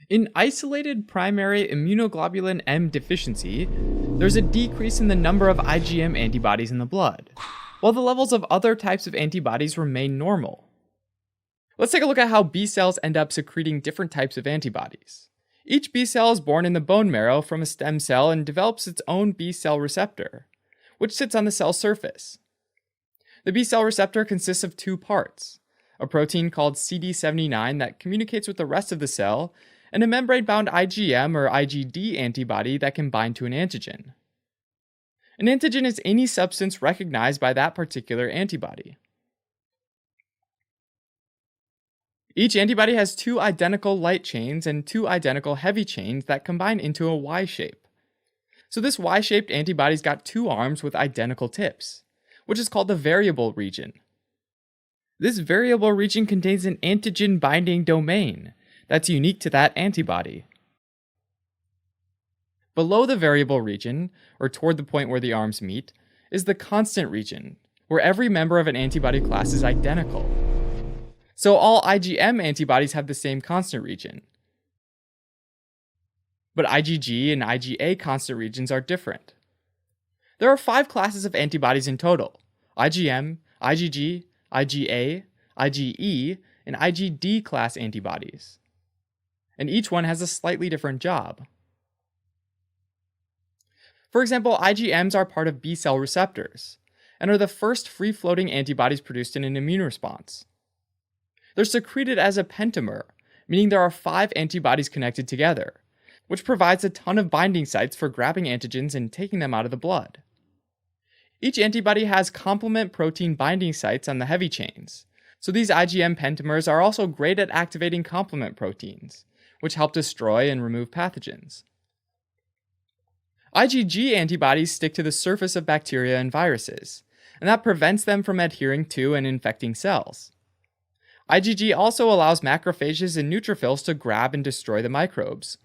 In isolated primary immunoglobulin M deficiency, there's a decrease in the number of IgM antibodies in the blood, while the levels of other types of antibodies remain normal. Let's take a look at how B cells end up secreting different types of antibodies. Each B cell is born in the bone marrow from a stem cell and develops its own B cell receptor, which sits on the cell surface. The B cell receptor consists of two parts: a protein called CD79 that communicates with the rest of the cell, and a membrane-bound IgM or IgD antibody that can bind to an antigen. An antigen is any substance recognized by that particular antibody. Each antibody has two identical light chains and two identical heavy chains that combine into a Y shape. So this Y-shaped antibody's got two arms with identical tips, which is called the variable region. This variable region contains an antigen binding domain that's unique to that antibody. Below the variable region, or toward the point where the arms meet, is the constant region, where every member of an antibody class is identical. So all IgM antibodies have the same constant region. But IgG and IgA constant regions are different. There are 5 classes of antibodies in total: IgM, IgG, IgA, IgE, and IgD class antibodies. And each one has a slightly different job. For example, IgMs are part of B cell receptors, and are the first free-floating antibodies produced in an immune response. They're secreted as a pentamer, meaning there are 5 antibodies connected together, which provides a ton of binding sites for grabbing antigens and taking them out of the blood. Each antibody has complement protein binding sites on the heavy chains, so these IgM pentamers are also great at activating complement proteins, which help destroy and remove pathogens. IgG antibodies stick to the surface of bacteria and viruses, and that prevents them from adhering to and infecting cells. IgG also allows macrophages and neutrophils to grab and destroy the microbes.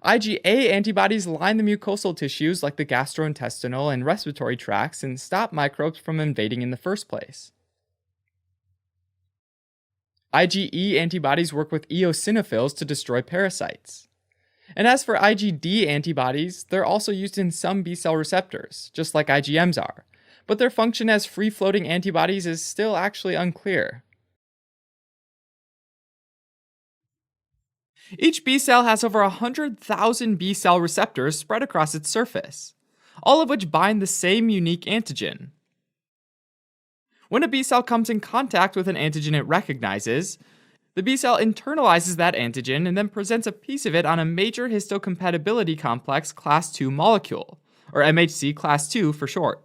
IgA antibodies line the mucosal tissues like the gastrointestinal and respiratory tracts and stop microbes from invading in the first place. IgE antibodies work with eosinophils to destroy parasites. And as for IgD antibodies, they're also used in some B cell receptors, just like IgMs are, but their function as free-floating antibodies is still actually unclear. Each B cell has over 100,000 B cell receptors spread across its surface, all of which bind the same unique antigen. When a B cell comes in contact with an antigen it recognizes, the B cell internalizes that antigen and then presents a piece of it on a major histocompatibility complex class II molecule, or MHC class II for short.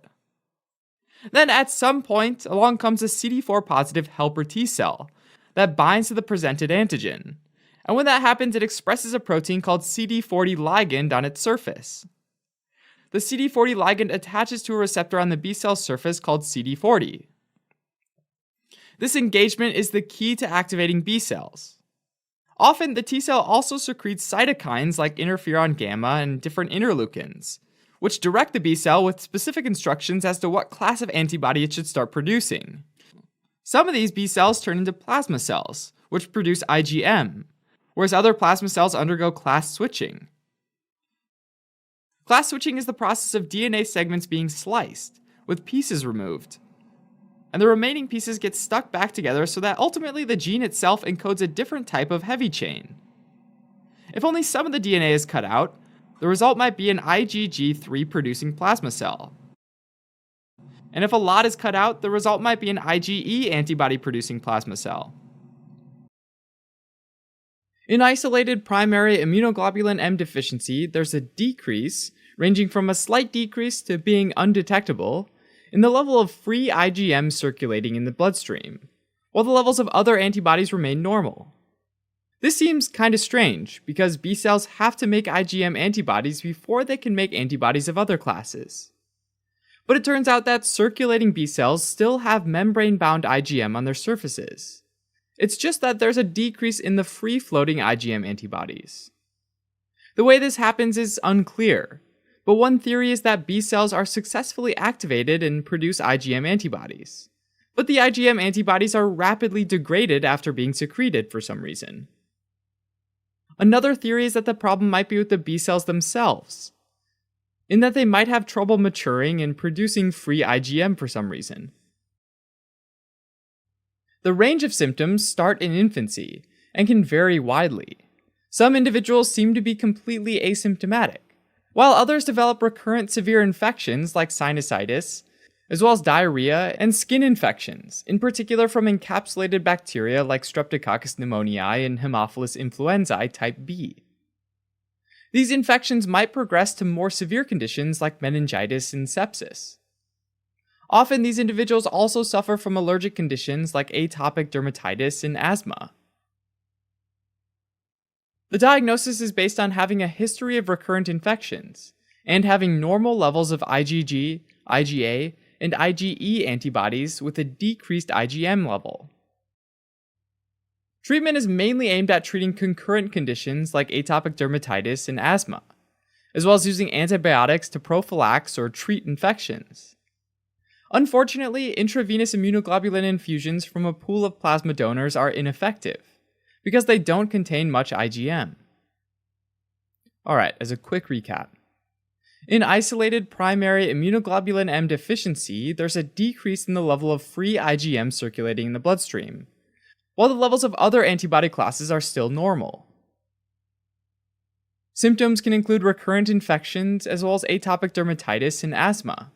Then at some point, along comes a CD4 positive helper T cell that binds to the presented antigen. And when that happens, it expresses a protein called CD40 ligand on its surface. The CD40 ligand attaches to a receptor on the B cell surface called CD40. This engagement is the key to activating B cells. Often, the T cell also secretes cytokines like interferon gamma and different interleukins, which direct the B cell with specific instructions as to what class of antibody it should start producing. Some of these B cells turn into plasma cells, which produce IgM, whereas other plasma cells undergo class switching. Class switching is the process of DNA segments being sliced, with pieces removed, and the remaining pieces get stuck back together so that ultimately the gene itself encodes a different type of heavy chain. If only some of the DNA is cut out, the result might be an IgG3 producing plasma cell. And if a lot is cut out, the result might be an IgE antibody producing plasma cell. In isolated primary immunoglobulin M deficiency, there's a decrease, ranging from a slight decrease to being undetectable, in the level of free IgM circulating in the bloodstream, while the levels of other antibodies remain normal. This seems kinda strange, because B cells have to make IgM antibodies before they can make antibodies of other classes. But it turns out that circulating B cells still have membrane-bound IgM on their surfaces. It's just that there's a decrease in the free-floating IgM antibodies. The way this happens is unclear, but one theory is that B cells are successfully activated and produce IgM antibodies. but the IgM antibodies are rapidly degraded after being secreted for some reason. Another theory is that the problem might be with the B cells themselves, in that they might have trouble maturing and producing free IgM for some reason. The range of symptoms start in infancy and can vary widely. Some individuals seem to be completely asymptomatic, while others develop recurrent severe infections like sinusitis, as well as diarrhea and skin infections, in particular from encapsulated bacteria like Streptococcus pneumoniae and Haemophilus influenzae type B. These infections might progress to more severe conditions like meningitis and sepsis. Often, these individuals also suffer from allergic conditions like atopic dermatitis and asthma. The diagnosis is based on having a history of recurrent infections and having normal levels of IgG, IgA, and IgE antibodies with a decreased IgM level. Treatment is mainly aimed at treating concurrent conditions like atopic dermatitis and asthma, as well as using antibiotics to prophylax or treat infections. Unfortunately, intravenous immunoglobulin infusions from a pool of plasma donors are ineffective, because they don't contain much IgM. Alright, as a quick recap. In isolated primary immunoglobulin M deficiency, there's a decrease in the level of free IgM circulating in the bloodstream, while the levels of other antibody classes are still normal. Symptoms can include recurrent infections as well as atopic dermatitis and asthma.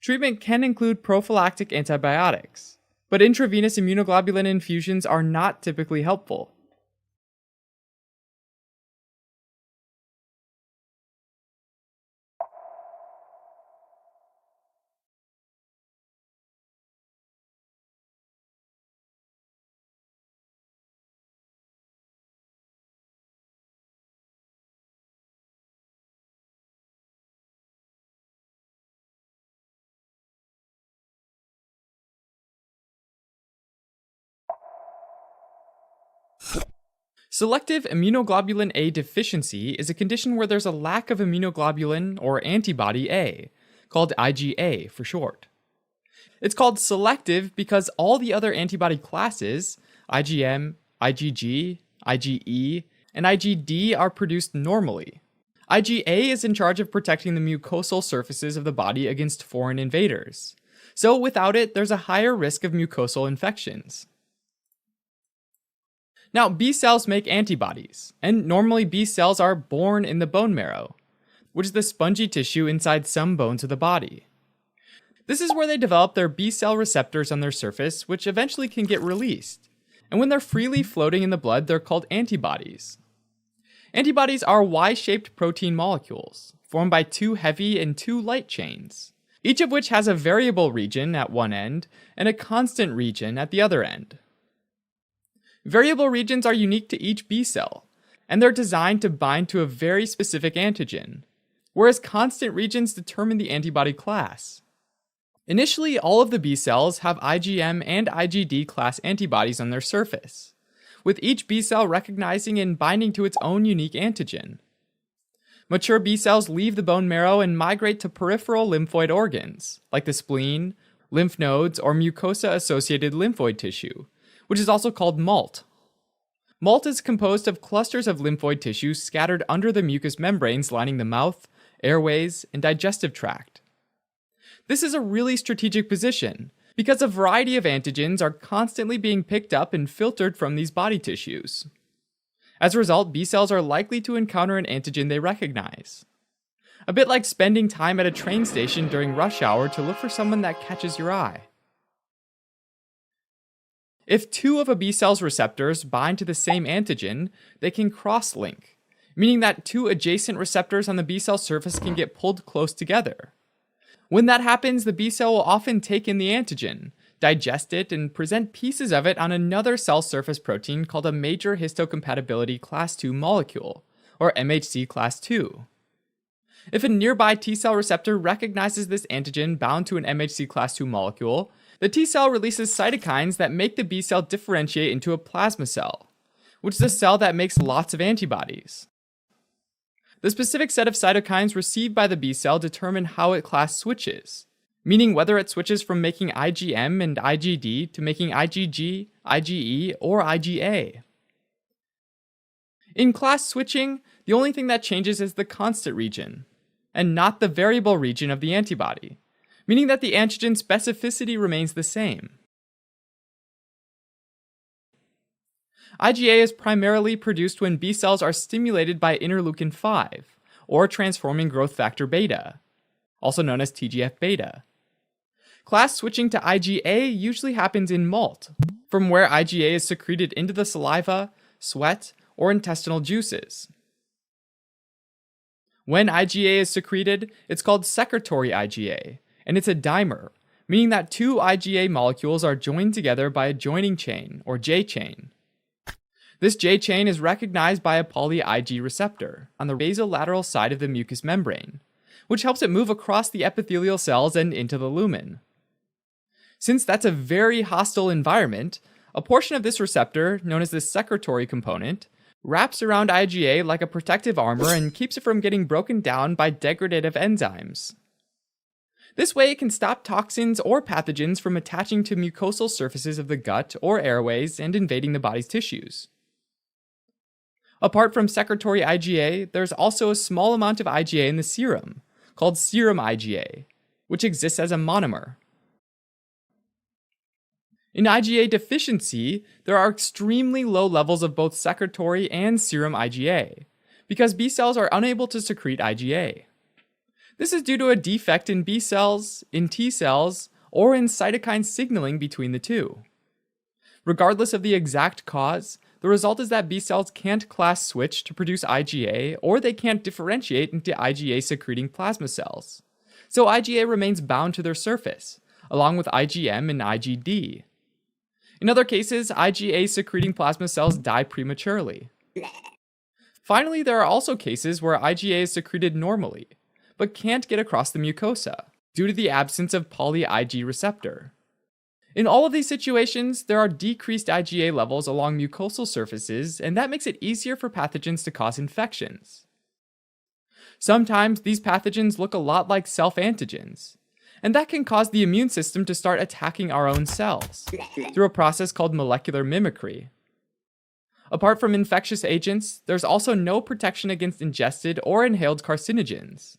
Treatment can include prophylactic antibiotics, but intravenous immunoglobulin infusions are not typically helpful. Selective immunoglobulin A deficiency is a condition where there's a lack of immunoglobulin or antibody A, called IgA for short. It's called selective because all the other antibody classes, IgM, IgG, IgE, and IgD, are produced normally. IgA is in charge of protecting the mucosal surfaces of the body against foreign invaders, so without it, there's a higher risk of mucosal infections. Now, B cells make antibodies, and normally B cells are born in the bone marrow, which is the spongy tissue inside some bones of the body. This is where they develop their B cell receptors on their surface, which eventually can get released. And when they're freely floating in the blood, they're called antibodies. Antibodies are Y-shaped protein molecules, formed by 2 heavy and 2 light chains, each of which has a variable region at one end and a constant region at the other end. Variable regions are unique to each B cell, and they're designed to bind to a very specific antigen, whereas constant regions determine the antibody class. Initially, all of the B cells have IgM and IgD class antibodies on their surface, with each B cell recognizing and binding to its own unique antigen. Mature B cells leave the bone marrow and migrate to peripheral lymphoid organs, like the spleen, lymph nodes, or mucosa-associated lymphoid tissue, which is also called MALT. MALT is composed of clusters of lymphoid tissue scattered under the mucous membranes lining the mouth, airways, and digestive tract. This is a really strategic position, because a variety of antigens are constantly being picked up and filtered from these body tissues. As a result, B cells are likely to encounter an antigen they recognize. A bit like spending time at a train station during rush hour to look for someone that catches your eye. If 2 of a B cell's receptors bind to the same antigen, they can cross-link, meaning that 2 adjacent receptors on the B cell surface can get pulled close together. When that happens, the B cell will often take in the antigen, digest it, and present pieces of it on another cell surface protein called a major histocompatibility class II molecule, or MHC class II. If a nearby T cell receptor recognizes this antigen bound to an MHC class II molecule, the T cell releases cytokines that make the B cell differentiate into a plasma cell, which is a cell that makes lots of antibodies. The specific set of cytokines received by the B cell determine how it class switches, meaning whether it switches from making IgM and IgD to making IgG, IgE, or IgA. In class switching, the only thing that changes is the constant region, and not the variable region of the antibody, meaning that the antigen specificity remains the same. IgA is primarily produced when B cells are stimulated by interleukin 5, or transforming growth factor beta, also known as TGF beta. Class switching to IgA usually happens in molt, from where IgA is secreted into the saliva, sweat, or intestinal juices. When IgA is secreted, it's called secretory IgA, and it's a dimer, meaning that two IgA molecules are joined together by a joining chain, or J chain. This J chain is recognized by a poly-Ig receptor on the basolateral side of the mucous membrane, which helps it move across the epithelial cells and into the lumen. Since that's a very hostile environment, a portion of this receptor, known as the secretory component, wraps around IgA like a protective armor and keeps it from getting broken down by degradative enzymes. This way, it can stop toxins or pathogens from attaching to mucosal surfaces of the gut or airways and invading the body's tissues. Apart from secretory IgA, there's also a small amount of IgA in the serum, called serum IgA, which exists as a monomer. In IgA deficiency, there are extremely low levels of both secretory and serum IgA, because B cells are unable to secrete IgA. This is due to a defect in B cells, in T cells, or in cytokine signaling between the two. Regardless of the exact cause, the result is that B cells can't class switch to produce IgA, or they can't differentiate into IgA secreting plasma cells. So IgA remains bound to their surface, along with IgM and IgD. In other cases, IgA secreting plasma cells die prematurely. Finally, there are also cases where IgA is secreted normally, but can't get across the mucosa due to the absence of poly-Ig receptor. In all of these situations, there are decreased IgA levels along mucosal surfaces, and that makes it easier for pathogens to cause infections. Sometimes these pathogens look a lot like self-antigens, and that can cause the immune system to start attacking our own cells through a process called molecular mimicry. Apart from infectious agents, there's also no protection against ingested or inhaled carcinogens.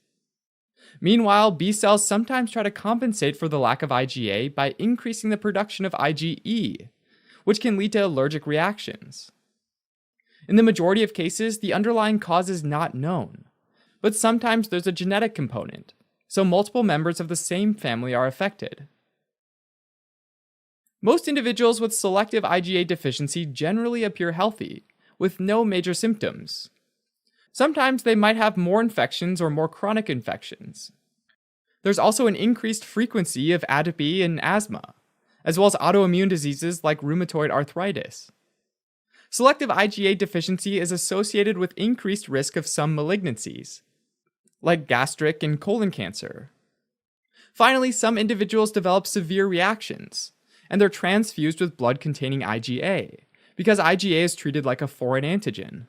Meanwhile, B cells sometimes try to compensate for the lack of IgA by increasing the production of IgE, which can lead to allergic reactions. In the majority of cases, the underlying cause is not known, but sometimes there's a genetic component, so multiple members of the same family are affected. Most individuals with selective IgA deficiency generally appear healthy, with no major symptoms. Sometimes they might have more infections or more chronic infections. There's also an increased frequency of atopy and asthma, as well as autoimmune diseases like rheumatoid arthritis. Selective IgA deficiency is associated with increased risk of some malignancies, like gastric and colon cancer. Finally, some individuals develop severe reactions, and they're transfused with blood containing IgA, because IgA is treated like a foreign antigen.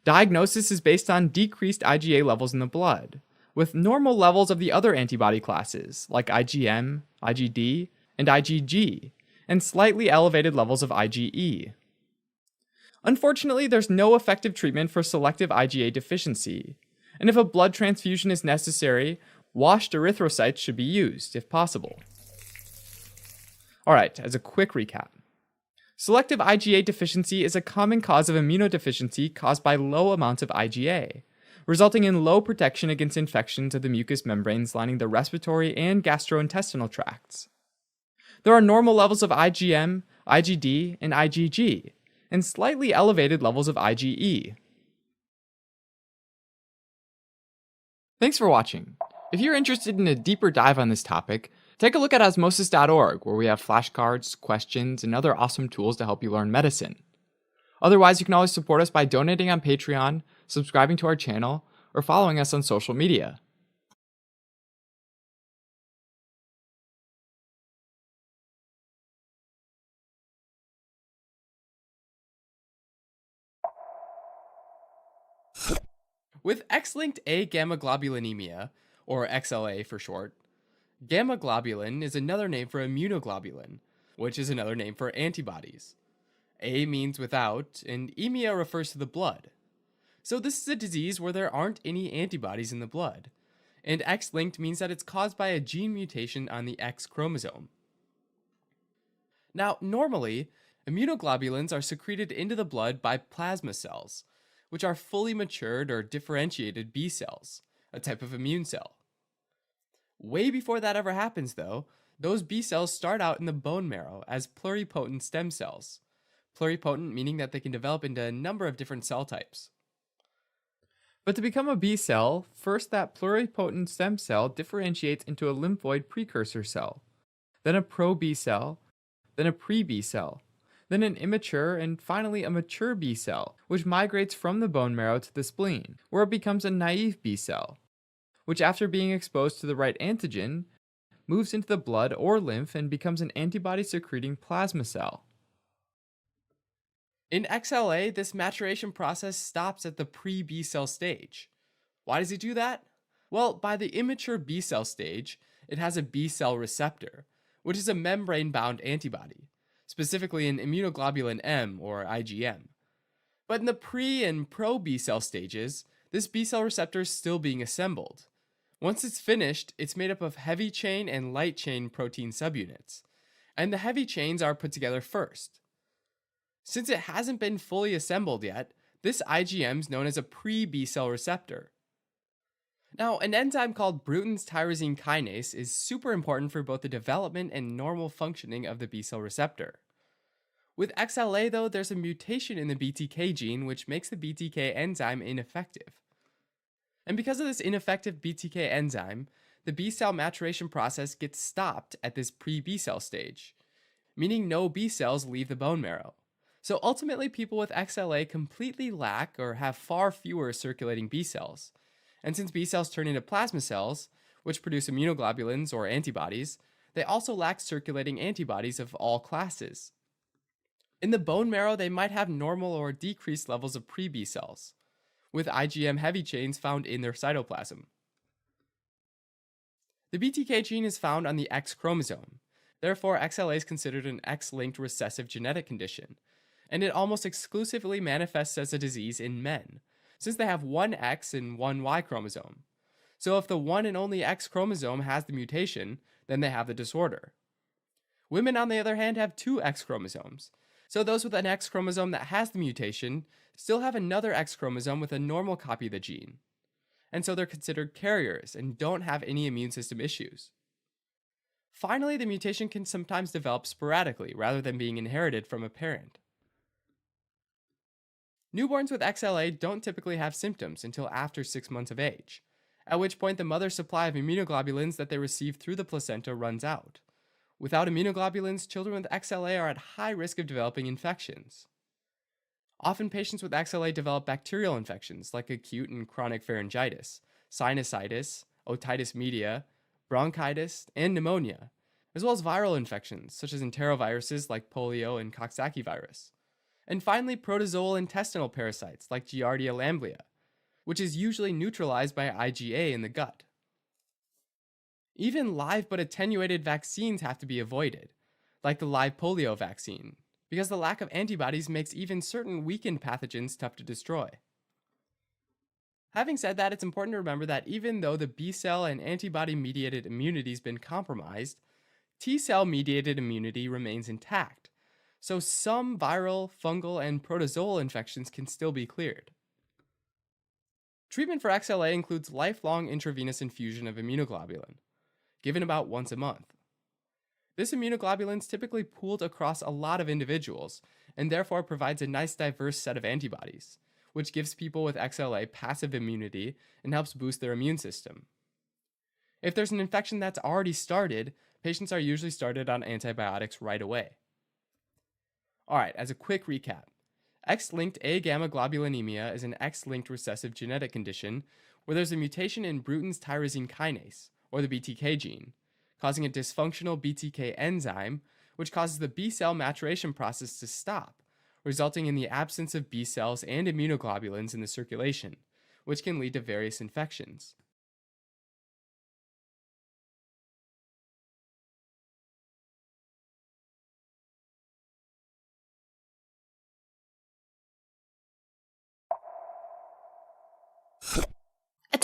Diagnosis is based on decreased IgA levels in the blood, with normal levels of the other antibody classes, like IgM, IgD, and IgG, and slightly elevated levels of IgE. Unfortunately, there's no effective treatment for selective IgA deficiency, and if a blood transfusion is necessary, washed erythrocytes should be used, if possible. Alright, as a quick recap. Selective IgA deficiency is a common cause of immunodeficiency caused by low amounts of IgA, resulting in low protection against infections of the mucous membranes lining the respiratory and gastrointestinal tracts. There are normal levels of IgM, IgD, and IgG, and slightly elevated levels of IgE. Thanks for watching. If you're interested in a deeper dive on this topic, take a look at osmosis.org, where we have flashcards, questions, and other awesome tools to help you learn medicine. Otherwise, you can always support us by donating on Patreon, subscribing to our channel, or following us on social media. With X-linked A-gamma globulinemia, or XLA for short. Gamma globulin is another name for immunoglobulin, which is another name for antibodies. A means without, and emia refers to the blood. So this is a disease where there aren't any antibodies in the blood. And X-linked means that it's caused by a gene mutation on the X chromosome. Now, normally, immunoglobulins are secreted into the blood by plasma cells, which are fully matured or differentiated B cells, a type of immune cell. Way before that ever happens, though, those B cells start out in the bone marrow as pluripotent stem cells. Pluripotent meaning that they can develop into a number of different cell types. But to become a B cell, first that pluripotent stem cell differentiates into a lymphoid precursor cell, then a pro B cell, then a pre B cell, then an immature, and finally a mature B cell, which migrates from the bone marrow to the spleen, where it becomes a naive B cell, which after being exposed to the right antigen, moves into the blood or lymph and becomes an antibody secreting plasma cell. In XLA, this maturation process stops at the pre-B cell stage. Why does it do that? Well, by the immature B cell stage, it has a B cell receptor, which is a membrane-bound antibody, specifically an immunoglobulin M or IgM. But in the pre and pro B cell stages, this B cell receptor is still being assembled. Once it's finished, it's made up of heavy chain and light chain protein subunits, and the heavy chains are put together first. Since it hasn't been fully assembled yet, this IgM is known as a pre-B cell receptor. Now, an enzyme called Bruton's tyrosine kinase is super important for both the development and normal functioning of the B cell receptor. With XLA, though, there's a mutation in the BTK gene which makes the BTK enzyme ineffective. And because of this ineffective BTK enzyme, the B cell maturation process gets stopped at this pre-B cell stage, meaning no B cells leave the bone marrow. So ultimately, people with XLA completely lack or have far fewer circulating B cells. And since B cells turn into plasma cells, which produce immunoglobulins or antibodies, they also lack circulating antibodies of all classes. In the bone marrow, they might have normal or decreased levels of pre-B cells, with IgM heavy chains found in their cytoplasm. The BTK gene is found on the X chromosome. Therefore, XLA is considered an X-linked recessive genetic condition, and it almost exclusively manifests as a disease in men, since they have one X and one Y chromosome. So if the one and only X chromosome has the mutation, then they have the disorder. Women, on the other hand, have two X chromosomes. So those with an X chromosome that has the mutation still have another X chromosome with a normal copy of the gene. And so they're considered carriers and don't have any immune system issues. Finally, the mutation can sometimes develop sporadically rather than being inherited from a parent. Newborns with XLA don't typically have symptoms until after 6 months of age, at which point the mother's supply of immunoglobulins that they receive through the placenta runs out. Without immunoglobulins, children with XLA are at high risk of developing infections. Often patients with XLA develop bacterial infections like acute and chronic pharyngitis, sinusitis, otitis media, bronchitis, and pneumonia, as well as viral infections such as enteroviruses like polio and Coxsackie virus. And finally, protozoal intestinal parasites like Giardia lamblia, which is usually neutralized by IgA in the gut. Even live but attenuated vaccines have to be avoided, like the live polio vaccine, because the lack of antibodies makes even certain weakened pathogens tough to destroy. Having said that, it's important to remember that even though the B cell and antibody mediated immunity has been compromised, T cell mediated immunity remains intact. So some viral, fungal, and protozoal infections can still be cleared. Treatment for XLA includes lifelong intravenous infusion of immunoglobulin, given about once a month. This immunoglobulin is typically pooled across a lot of individuals, and therefore provides a nice diverse set of antibodies, which gives people with XLA passive immunity and helps boost their immune system. If there's an infection that's already started, patients are usually started on antibiotics right away. Alright, as a quick recap, X-linked A-gamma globulinemia is an X-linked recessive genetic condition where there's a mutation in Bruton's tyrosine kinase, or the BTK gene, causing a dysfunctional BTK enzyme, which causes the B cell maturation process to stop, resulting in the absence of B cells and immunoglobulins in the circulation, which can lead to various infections.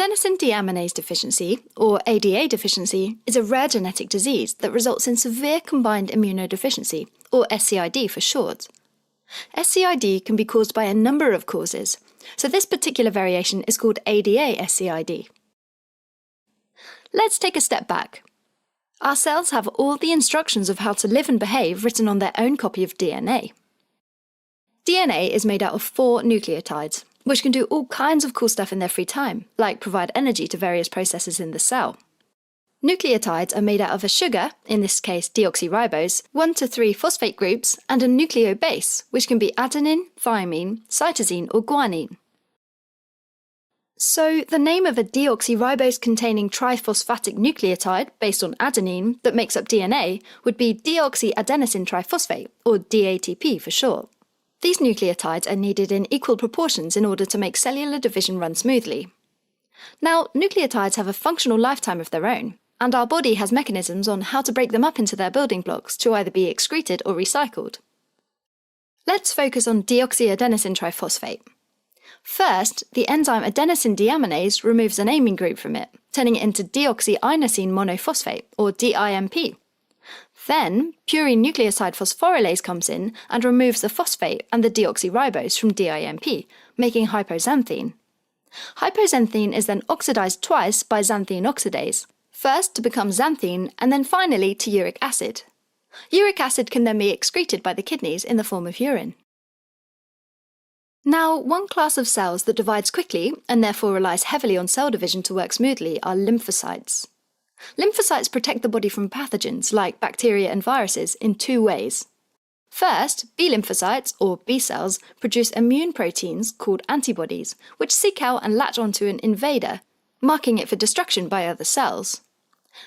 Adenosine deaminase deficiency, or ADA deficiency, is a rare genetic disease that results in severe combined immunodeficiency, or SCID for short. SCID can be caused by a number of causes, so this particular variation is called ADA SCID. Let's take a step back. Our cells have all the instructions of how to live and behave written on their own copy of DNA. DNA is made out of 4 nucleotides, which can do all kinds of cool stuff in their free time, like provide energy to various processes in the cell. Nucleotides are made out of a sugar, in this case deoxyribose, 1 to 3 phosphate groups, and a nucleobase, which can be adenine, thymine, cytosine, or guanine. So, the name of a deoxyribose-containing triphosphatic nucleotide, based on adenine, that makes up DNA, would be deoxyadenosine triphosphate, or DATP for short. These nucleotides are needed in equal proportions in order to make cellular division run smoothly. Now, nucleotides have a functional lifetime of their own, and our body has mechanisms on how to break them up into their building blocks to either be excreted or recycled. Let's focus on deoxyadenosine triphosphate. First, the enzyme adenosine deaminase removes an amine group from it, turning it into deoxyinosine monophosphate, or DIMP. Then, purine nucleoside phosphorylase comes in and removes the phosphate and the deoxyribose from DIMP, making hypoxanthine. Hypoxanthine is then oxidized twice by xanthine oxidase, first to become xanthine and then finally to uric acid. Uric acid can then be excreted by the kidneys in the form of urine. Now, one class of cells that divides quickly and therefore relies heavily on cell division to work smoothly are lymphocytes. Lymphocytes protect the body from pathogens like bacteria and viruses in 2 ways. First, B lymphocytes, or B cells, produce immune proteins called antibodies, which seek out and latch onto an invader, marking it for destruction by other cells.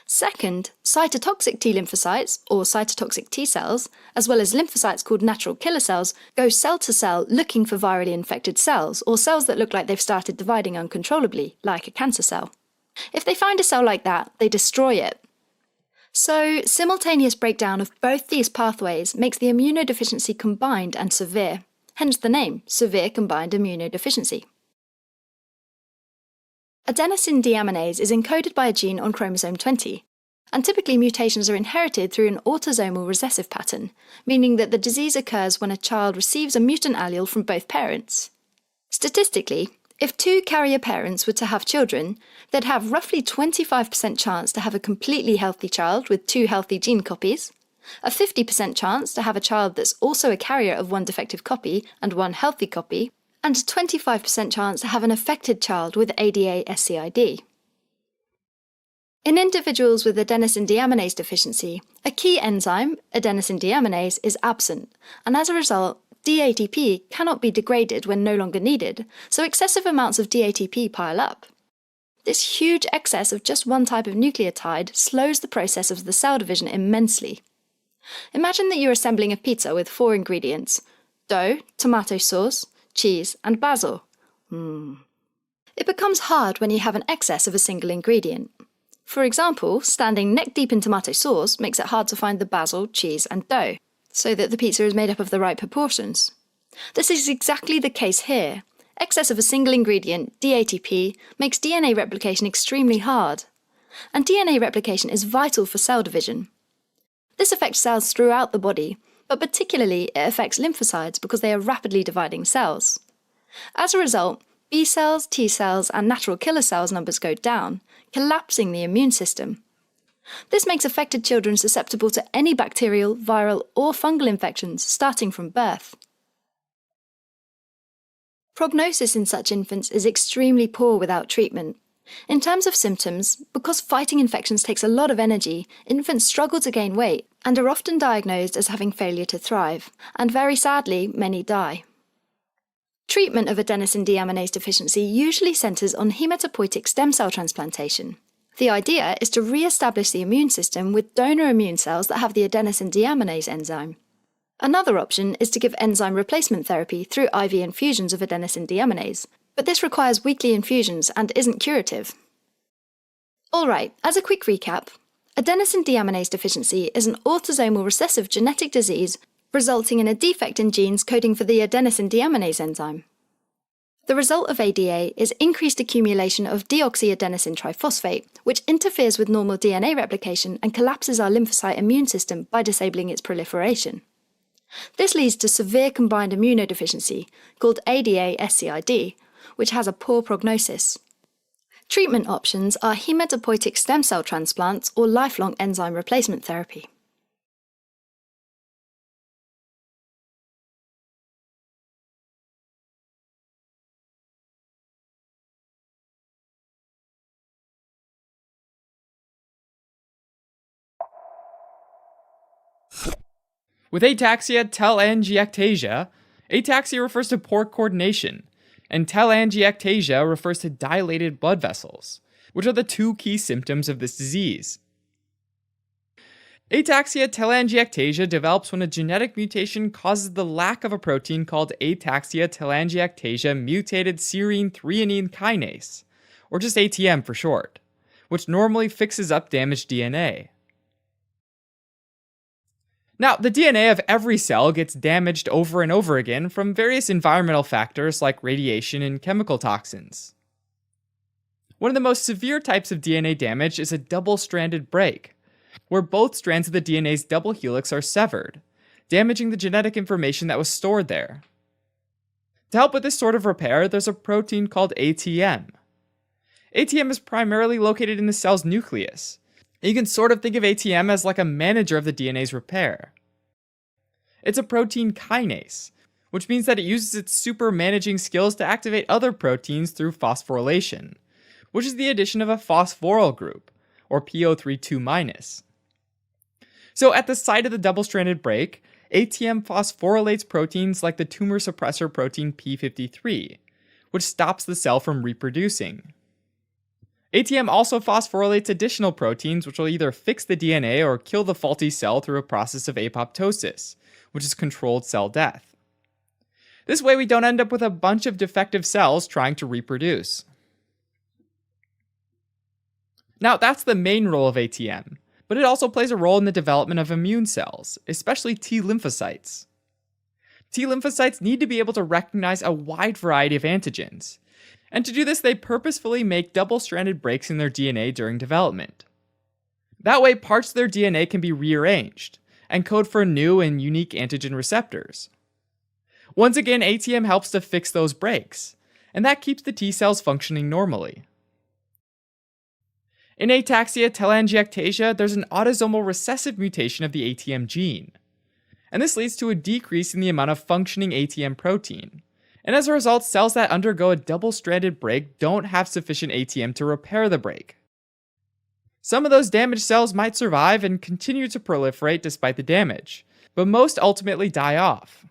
Second, cytotoxic T lymphocytes, or cytotoxic T cells, as well as lymphocytes called natural killer cells, go cell to cell looking for virally infected cells, or cells that look like they've started dividing uncontrollably, like a cancer cell. If they find a cell like that, they destroy it. So, simultaneous breakdown of both these pathways makes the immunodeficiency combined and severe, hence the name, severe combined immunodeficiency. Adenosine deaminase is encoded by a gene on chromosome 20, and typically mutations are inherited through an autosomal recessive pattern, meaning that the disease occurs when a child receives a mutant allele from both parents. Statistically, if 2 carrier parents were to have children, they'd have roughly 25% chance to have a completely healthy child with 2 healthy gene copies, a 50% chance to have a child that's also a carrier of 1 defective copy and 1 healthy copy, and a 25% chance to have an affected child with ADA SCID. In individuals with adenosine deaminase deficiency, a key enzyme, adenosine deaminase, is absent, and as a result, DATP cannot be degraded when no longer needed, so excessive amounts of DATP pile up. This huge excess of just one type of nucleotide slows the process of the cell division immensely. Imagine that you're assembling a pizza with 4 ingredients: dough, tomato sauce, cheese, and basil. It becomes hard when you have an excess of a single ingredient. For example, standing neck deep in tomato sauce makes it hard to find the basil, cheese, and dough, so that the pizza is made up of the right proportions. This is exactly the case here. Excess of a single ingredient, DATP, makes DNA replication extremely hard. And DNA replication is vital for cell division. This affects cells throughout the body, but particularly it affects lymphocytes because they are rapidly dividing cells. As a result, B cells, T cells, and natural killer cells numbers go down, collapsing the immune system. This makes affected children susceptible to any bacterial, viral, or fungal infections starting from birth. Prognosis in such infants is extremely poor without treatment. In terms of symptoms, because fighting infections takes a lot of energy, infants struggle to gain weight and are often diagnosed as having failure to thrive, and very sadly, many die. Treatment of adenosine deaminase deficiency usually centres on hematopoietic stem cell transplantation. The idea is to re-establish the immune system with donor immune cells that have the adenosine deaminase enzyme. Another option is to give enzyme replacement therapy through IV infusions of adenosine deaminase, but this requires weekly infusions and isn't curative. Alright, as a quick recap, adenosine deaminase deficiency is an autosomal recessive genetic disease resulting in a defect in genes coding for the adenosine deaminase enzyme. The result of ADA is increased accumulation of deoxyadenosine triphosphate, which interferes with normal DNA replication and collapses our lymphocyte immune system by disabling its proliferation. This leads to severe combined immunodeficiency, called ADA-SCID, which has a poor prognosis. Treatment options are hematopoietic stem cell transplants or lifelong enzyme replacement therapy. With ataxia telangiectasia, ataxia refers to poor coordination, and telangiectasia refers to dilated blood vessels, which are the two key symptoms of this disease. Ataxia telangiectasia develops when a genetic mutation causes the lack of a protein called ataxia telangiectasia mutated serine threonine kinase, or just ATM for short, which normally fixes up damaged DNA. Now, the DNA of every cell gets damaged over and over again from various environmental factors like radiation and chemical toxins. One of the most severe types of DNA damage is a double-stranded break, where both strands of the DNA's double helix are severed, damaging the genetic information that was stored there. To help with this sort of repair, there's a protein called ATM. ATM is primarily located in the cell's nucleus. You can sort of think of ATM as like a manager of the DNA's repair. It's a protein kinase, which means that it uses its super managing skills to activate other proteins through phosphorylation, which is the addition of a phosphoryl group, or PO32-. So at the site of the double-stranded break, ATM phosphorylates proteins like the tumor suppressor protein P53, which stops the cell from reproducing. ATM also phosphorylates additional proteins which will either fix the DNA or kill the faulty cell through a process of apoptosis, which is controlled cell death. This way we don't end up with a bunch of defective cells trying to reproduce. Now, that's the main role of ATM, but it also plays a role in the development of immune cells, especially T lymphocytes. T lymphocytes need to be able to recognize a wide variety of antigens, and to do this, they purposefully make double-stranded breaks in their DNA during development. That way, parts of their DNA can be rearranged and code for new and unique antigen receptors. Once again, ATM helps to fix those breaks, and that keeps the T cells functioning normally. In ataxia telangiectasia, there's an autosomal recessive mutation of the ATM gene, and this leads to a decrease in the amount of functioning ATM protein. And as a result, cells that undergo a double-stranded break don't have sufficient ATM to repair the break. Some of those damaged cells might survive and continue to proliferate despite the damage, but most ultimately die off.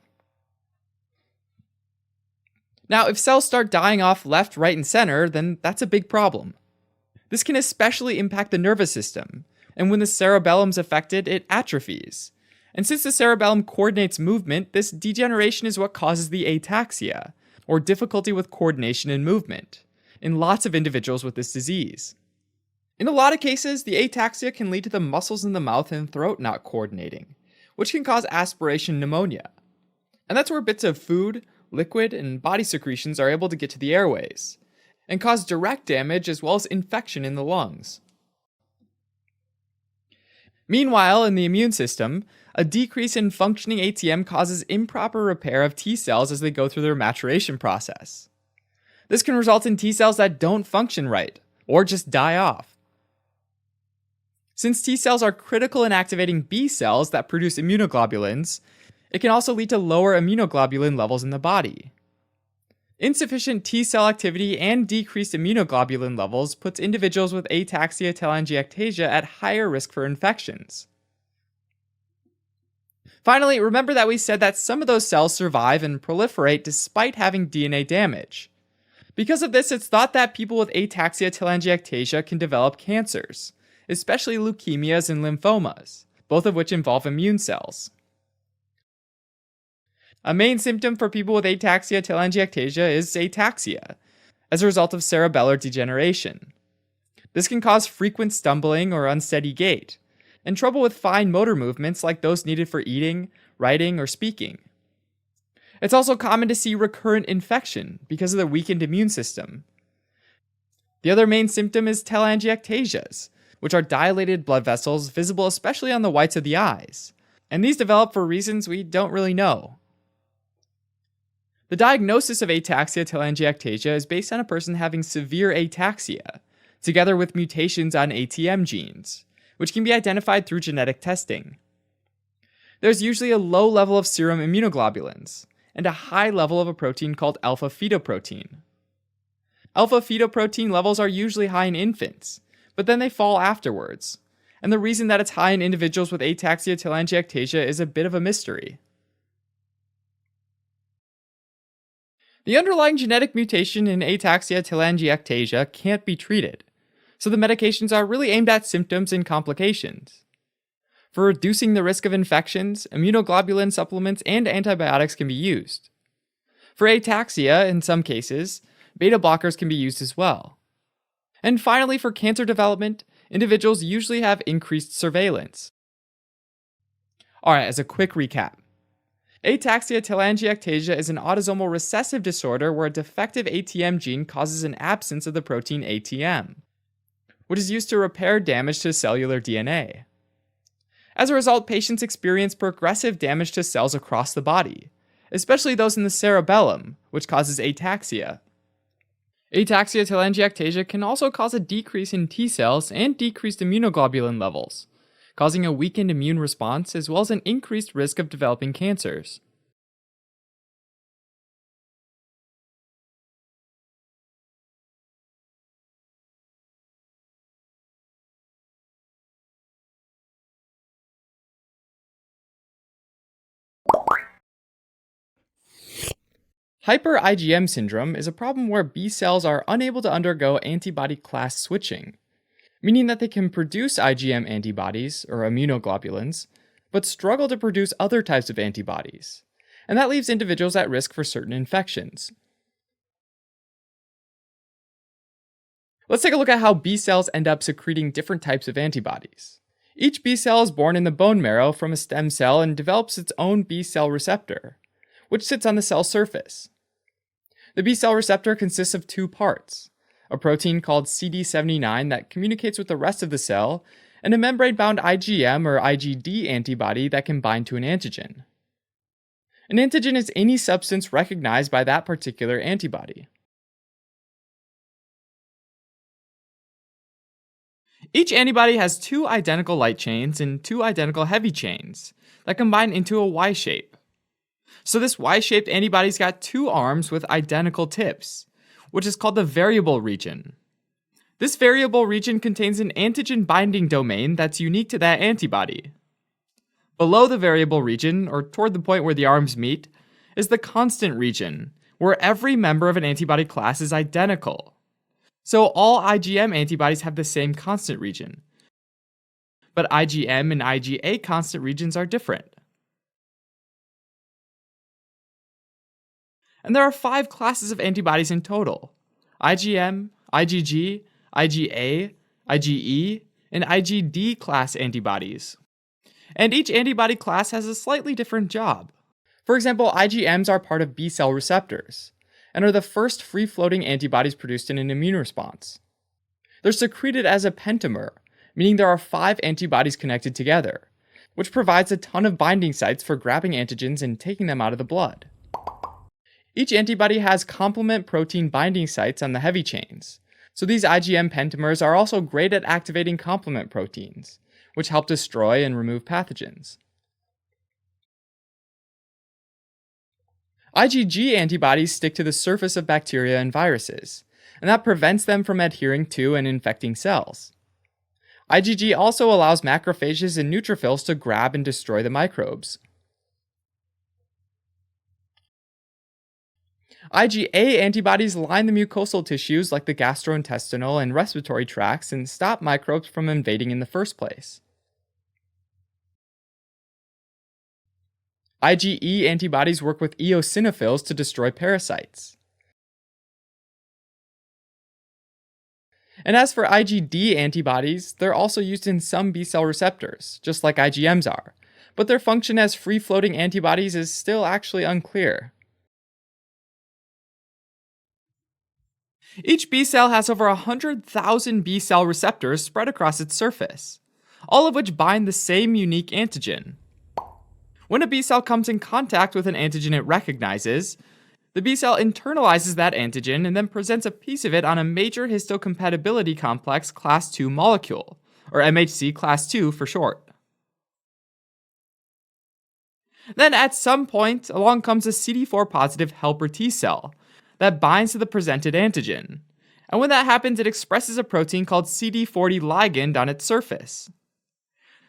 Now, if cells start dying off left, right, and center, then that's a big problem. This can especially impact the nervous system, and when the cerebellum's affected, it atrophies. And since the cerebellum coordinates movement, this degeneration is what causes the ataxia, or difficulty with coordination and movement, in lots of individuals with this disease. In a lot of cases, the ataxia can lead to the muscles in the mouth and throat not coordinating, which can cause aspiration pneumonia. And that's where bits of food, liquid, and body secretions are able to get to the airways, and cause direct damage as well as infection in the lungs. Meanwhile, in the immune system, a decrease in functioning ATM causes improper repair of T cells as they go through their maturation process. This can result in T cells that don't function right, or just die off. Since T cells are critical in activating B cells that produce immunoglobulins, it can also lead to lower immunoglobulin levels in the body. Insufficient T cell activity and decreased immunoglobulin levels puts individuals with ataxia telangiectasia at higher risk for infections. Finally, remember that we said that some of those cells survive and proliferate despite having DNA damage. Because of this, it's thought that people with ataxia telangiectasia can develop cancers, especially leukemias and lymphomas, both of which involve immune cells. A main symptom for people with ataxia telangiectasia is ataxia, as a result of cerebellar degeneration. This can cause frequent stumbling or unsteady gait, and trouble with fine motor movements like those needed for eating, writing, or speaking. It's also common to see recurrent infection because of the weakened immune system. The other main symptom is telangiectasias, which are dilated blood vessels visible especially on the whites of the eyes, and these develop for reasons we don't really know. The diagnosis of ataxia telangiectasia is based on a person having severe ataxia, together with mutations on ATM genes, which can be identified through genetic testing. There's usually a low level of serum immunoglobulins, and a high level of a protein called alpha-fetoprotein. Alpha-fetoprotein levels are usually high in infants, but then they fall afterwards, and the reason that it's high in individuals with ataxia telangiectasia is a bit of a mystery. The underlying genetic mutation in ataxia telangiectasia can't be treated, so the medications are really aimed at symptoms and complications. For reducing the risk of infections, immunoglobulin supplements and antibiotics can be used. For ataxia, in some cases, beta blockers can be used as well. And finally, for cancer development, individuals usually have increased surveillance. Alright, as a quick recap. Ataxia telangiectasia is an autosomal recessive disorder where a defective ATM gene causes an absence of the protein ATM, which is used to repair damage to cellular DNA. As a result, patients experience progressive damage to cells across the body, especially those in the cerebellum, which causes ataxia. Ataxia telangiectasia can also cause a decrease in T cells and decreased immunoglobulin levels, causing a weakened immune response as well as an increased risk of developing cancers. Hyper-IgM syndrome is a problem where B cells are unable to undergo antibody class switching, meaning that they can produce IgM antibodies, or immunoglobulins, but struggle to produce other types of antibodies, and that leaves individuals at risk for certain infections. Let's take a look at how B cells end up secreting different types of antibodies. Each B cell is born in the bone marrow from a stem cell and develops its own B cell receptor, which sits on the cell surface. The B cell receptor consists of two parts: a protein called CD79 that communicates with the rest of the cell, and a membrane-bound IgM or IgD antibody that can bind to an antigen. An antigen is any substance recognized by that particular antibody. Each antibody has two identical light chains and two identical heavy chains that combine into a Y shape. So this Y-shaped antibody's got two arms with identical tips, which is called the variable region. This variable region contains an antigen binding domain that's unique to that antibody. Below the variable region, or toward the point where the arms meet, is the constant region, where every member of an antibody class is identical. So all IgM antibodies have the same constant region, but IgM and IgA constant regions are different. And there are 5 classes of antibodies in total: IgM, IgG, IgA, IgE, and IgD class antibodies. And each antibody class has a slightly different job. For example, IgMs are part of B cell receptors, and are the first free-floating antibodies produced in an immune response. They're secreted as a pentamer, meaning there are 5 antibodies connected together, which provides a ton of binding sites for grabbing antigens and taking them out of the blood. Each antibody has complement protein binding sites on the heavy chains, so these IgM pentamers are also great at activating complement proteins, which help destroy and remove pathogens. IgG antibodies stick to the surface of bacteria and viruses, and that prevents them from adhering to and infecting cells. IgG also allows macrophages and neutrophils to grab and destroy the microbes. IgA antibodies line the mucosal tissues like the gastrointestinal and respiratory tracts and stop microbes from invading in the first place. IgE antibodies work with eosinophils to destroy parasites. And as for IgD antibodies, they're also used in some B cell receptors, just like IgMs are, but their function as free-floating antibodies is still actually unclear. Each B cell has over 100,000 B cell receptors spread across its surface, all of which bind the same unique antigen. When a B cell comes in contact with an antigen it recognizes, the B cell internalizes that antigen and then presents a piece of it on a major histocompatibility complex class II molecule, or MHC class II for short. Then at some point, along comes a CD4 positive helper T cell that binds to the presented antigen. And when that happens, it expresses a protein called CD40 ligand on its surface.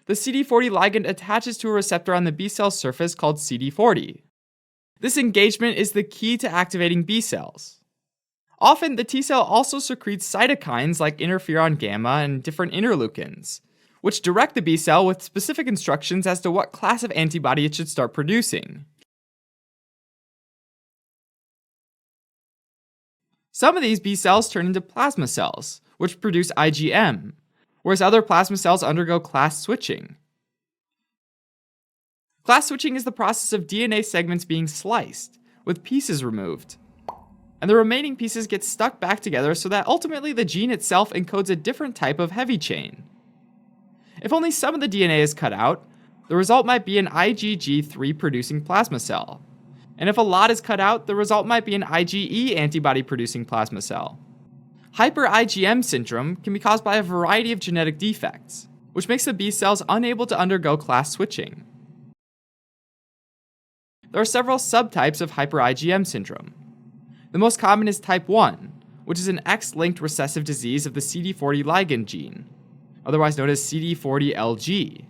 The CD40 ligand attaches to a receptor on the B cell surface called CD40. This engagement is the key to activating B cells. Often, the T cell also secretes cytokines like interferon gamma and different interleukins, which direct the B cell with specific instructions as to what class of antibody it should start producing. Some of these B cells turn into plasma cells, which produce IgM, whereas other plasma cells undergo class switching. Class switching is the process of DNA segments being sliced, with pieces removed. And the remaining pieces get stuck back together so that ultimately the gene itself encodes a different type of heavy chain. If only some of the DNA is cut out, the result might be an IgG3 producing plasma cell. And if a lot is cut out, the result might be an IgE antibody producing plasma cell. Hyper IgM syndrome can be caused by a variety of genetic defects, which makes the B cells unable to undergo class switching. There are several subtypes of hyper IgM syndrome. The most common is type 1, which is an X-linked recessive disease of the CD40 ligand gene, otherwise known as CD40LG,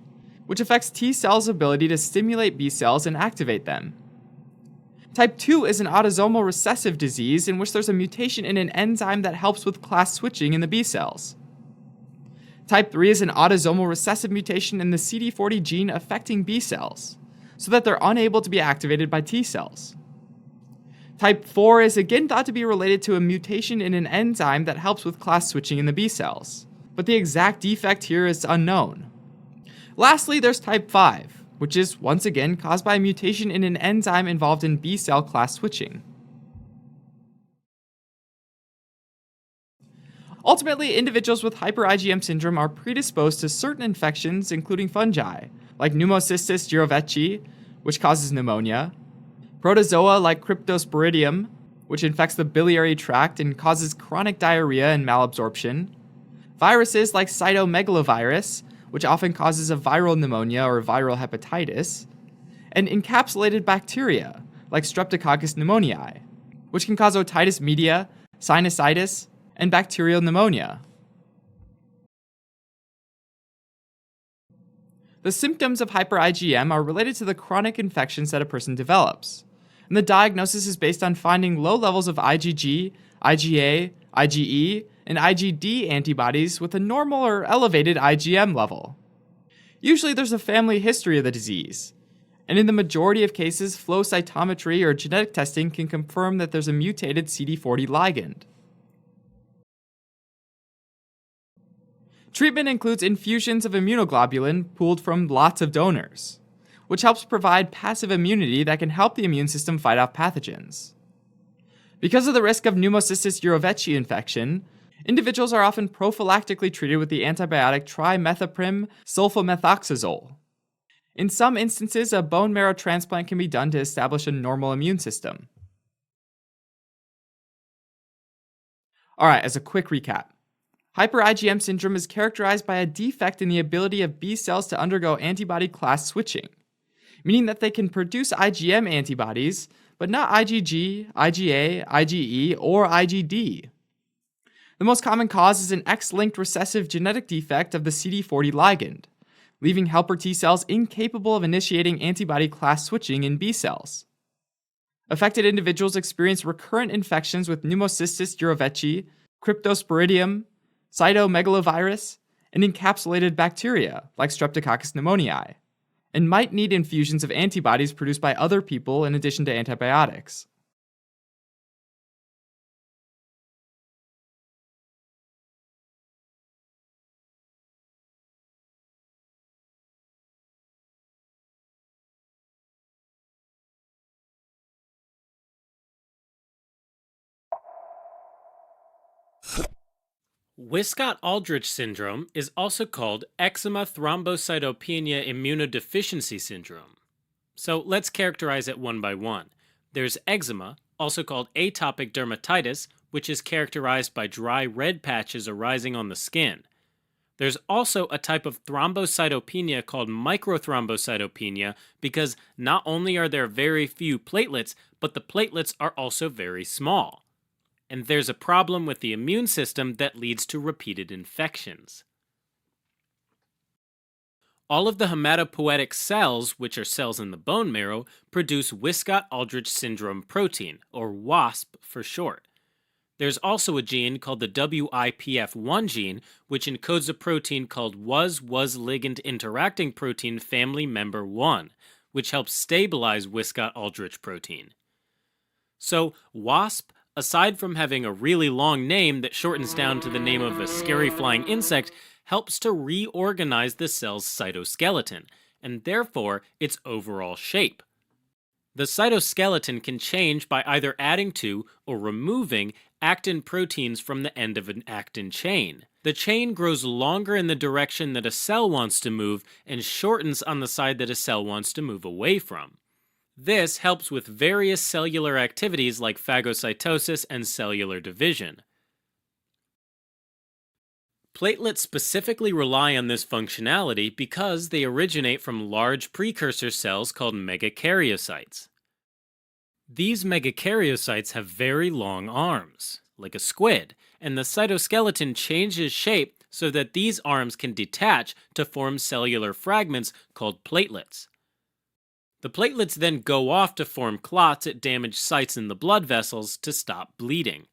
which affects T cells' ability to stimulate B cells and activate them. Type 2 is an autosomal recessive disease in which there's a mutation in an enzyme that helps with class switching in the B cells. Type 3 is an autosomal recessive mutation in the CD40 gene affecting B cells, so that they're unable to be activated by T cells. Type 4 is again thought to be related to a mutation in an enzyme that helps with class switching in the B cells, but the exact defect here is unknown. Lastly, there's type 5, which is once again caused by a mutation in an enzyme involved in B cell class switching. Ultimately, individuals with hyper IgM syndrome are predisposed to certain infections, including fungi, like Pneumocystis jirovecii, which causes pneumonia, protozoa like Cryptosporidium, which infects the biliary tract and causes chronic diarrhea and malabsorption, viruses like cytomegalovirus, which often causes a viral pneumonia or viral hepatitis, and encapsulated bacteria like Streptococcus pneumoniae, which can cause otitis media, sinusitis, and bacterial pneumonia. The symptoms of hyper IgM are related to the chronic infections that a person develops, and the diagnosis is based on finding low levels of IgG, IgA, IgE, and IgD antibodies with a normal or elevated IgM level. Usually there's a family history of the disease, and in the majority of cases, flow cytometry or genetic testing can confirm that there's a mutated CD40 ligand. Treatment includes infusions of immunoglobulin pooled from lots of donors, which helps provide passive immunity that can help the immune system fight off pathogens. Because of the risk of Pneumocystis jirovecii infection, individuals are often prophylactically treated with the antibiotic trimethoprim sulfamethoxazole. In some instances, a bone marrow transplant can be done to establish a normal immune system. Alright, as a quick recap. Hyper IgM syndrome is characterized by a defect in the ability of B cells to undergo antibody class switching, meaning that they can produce IgM antibodies, but not IgG, IgA, IgE, or IgD. The most common cause is an X-linked recessive genetic defect of the CD40 ligand, leaving helper T cells incapable of initiating antibody class switching in B cells. Affected individuals experience recurrent infections with Pneumocystis jirovecii, Cryptosporidium, cytomegalovirus, and encapsulated bacteria like Streptococcus pneumoniae, and might need infusions of antibodies produced by other people in addition to antibiotics. Wiskott-Aldrich syndrome is also called eczema thrombocytopenia immunodeficiency syndrome. So let's characterize it one by one. There's eczema, also called atopic dermatitis, which is characterized by dry red patches arising on the skin. There's also a type of thrombocytopenia called microthrombocytopenia because not only are there very few platelets, but the platelets are also very small. And there's a problem with the immune system that leads to repeated infections. All of the hematopoietic cells, which are cells in the bone marrow, produce Wiskott-Aldrich syndrome protein, or WASP for short. There's also a gene called the WIPF1 gene, which encodes a protein called Was ligand interacting protein family member 1, which helps stabilize Wiskott-Aldrich protein. So, WASP, aside from having a really long name that shortens down to the name of a scary flying insect, helps to reorganize the cell's cytoskeleton, and therefore its overall shape. The cytoskeleton can change by either adding to or removing actin proteins from the end of an actin chain. The chain grows longer in the direction that a cell wants to move and shortens on the side that a cell wants to move away from. This helps with various cellular activities like phagocytosis and cellular division. Platelets specifically rely on this functionality because they originate from large precursor cells called megakaryocytes. These megakaryocytes have very long arms, like a squid, and the cytoskeleton changes shape so that these arms can detach to form cellular fragments called platelets. The platelets then go off to form clots at damaged sites in the blood vessels to stop bleeding.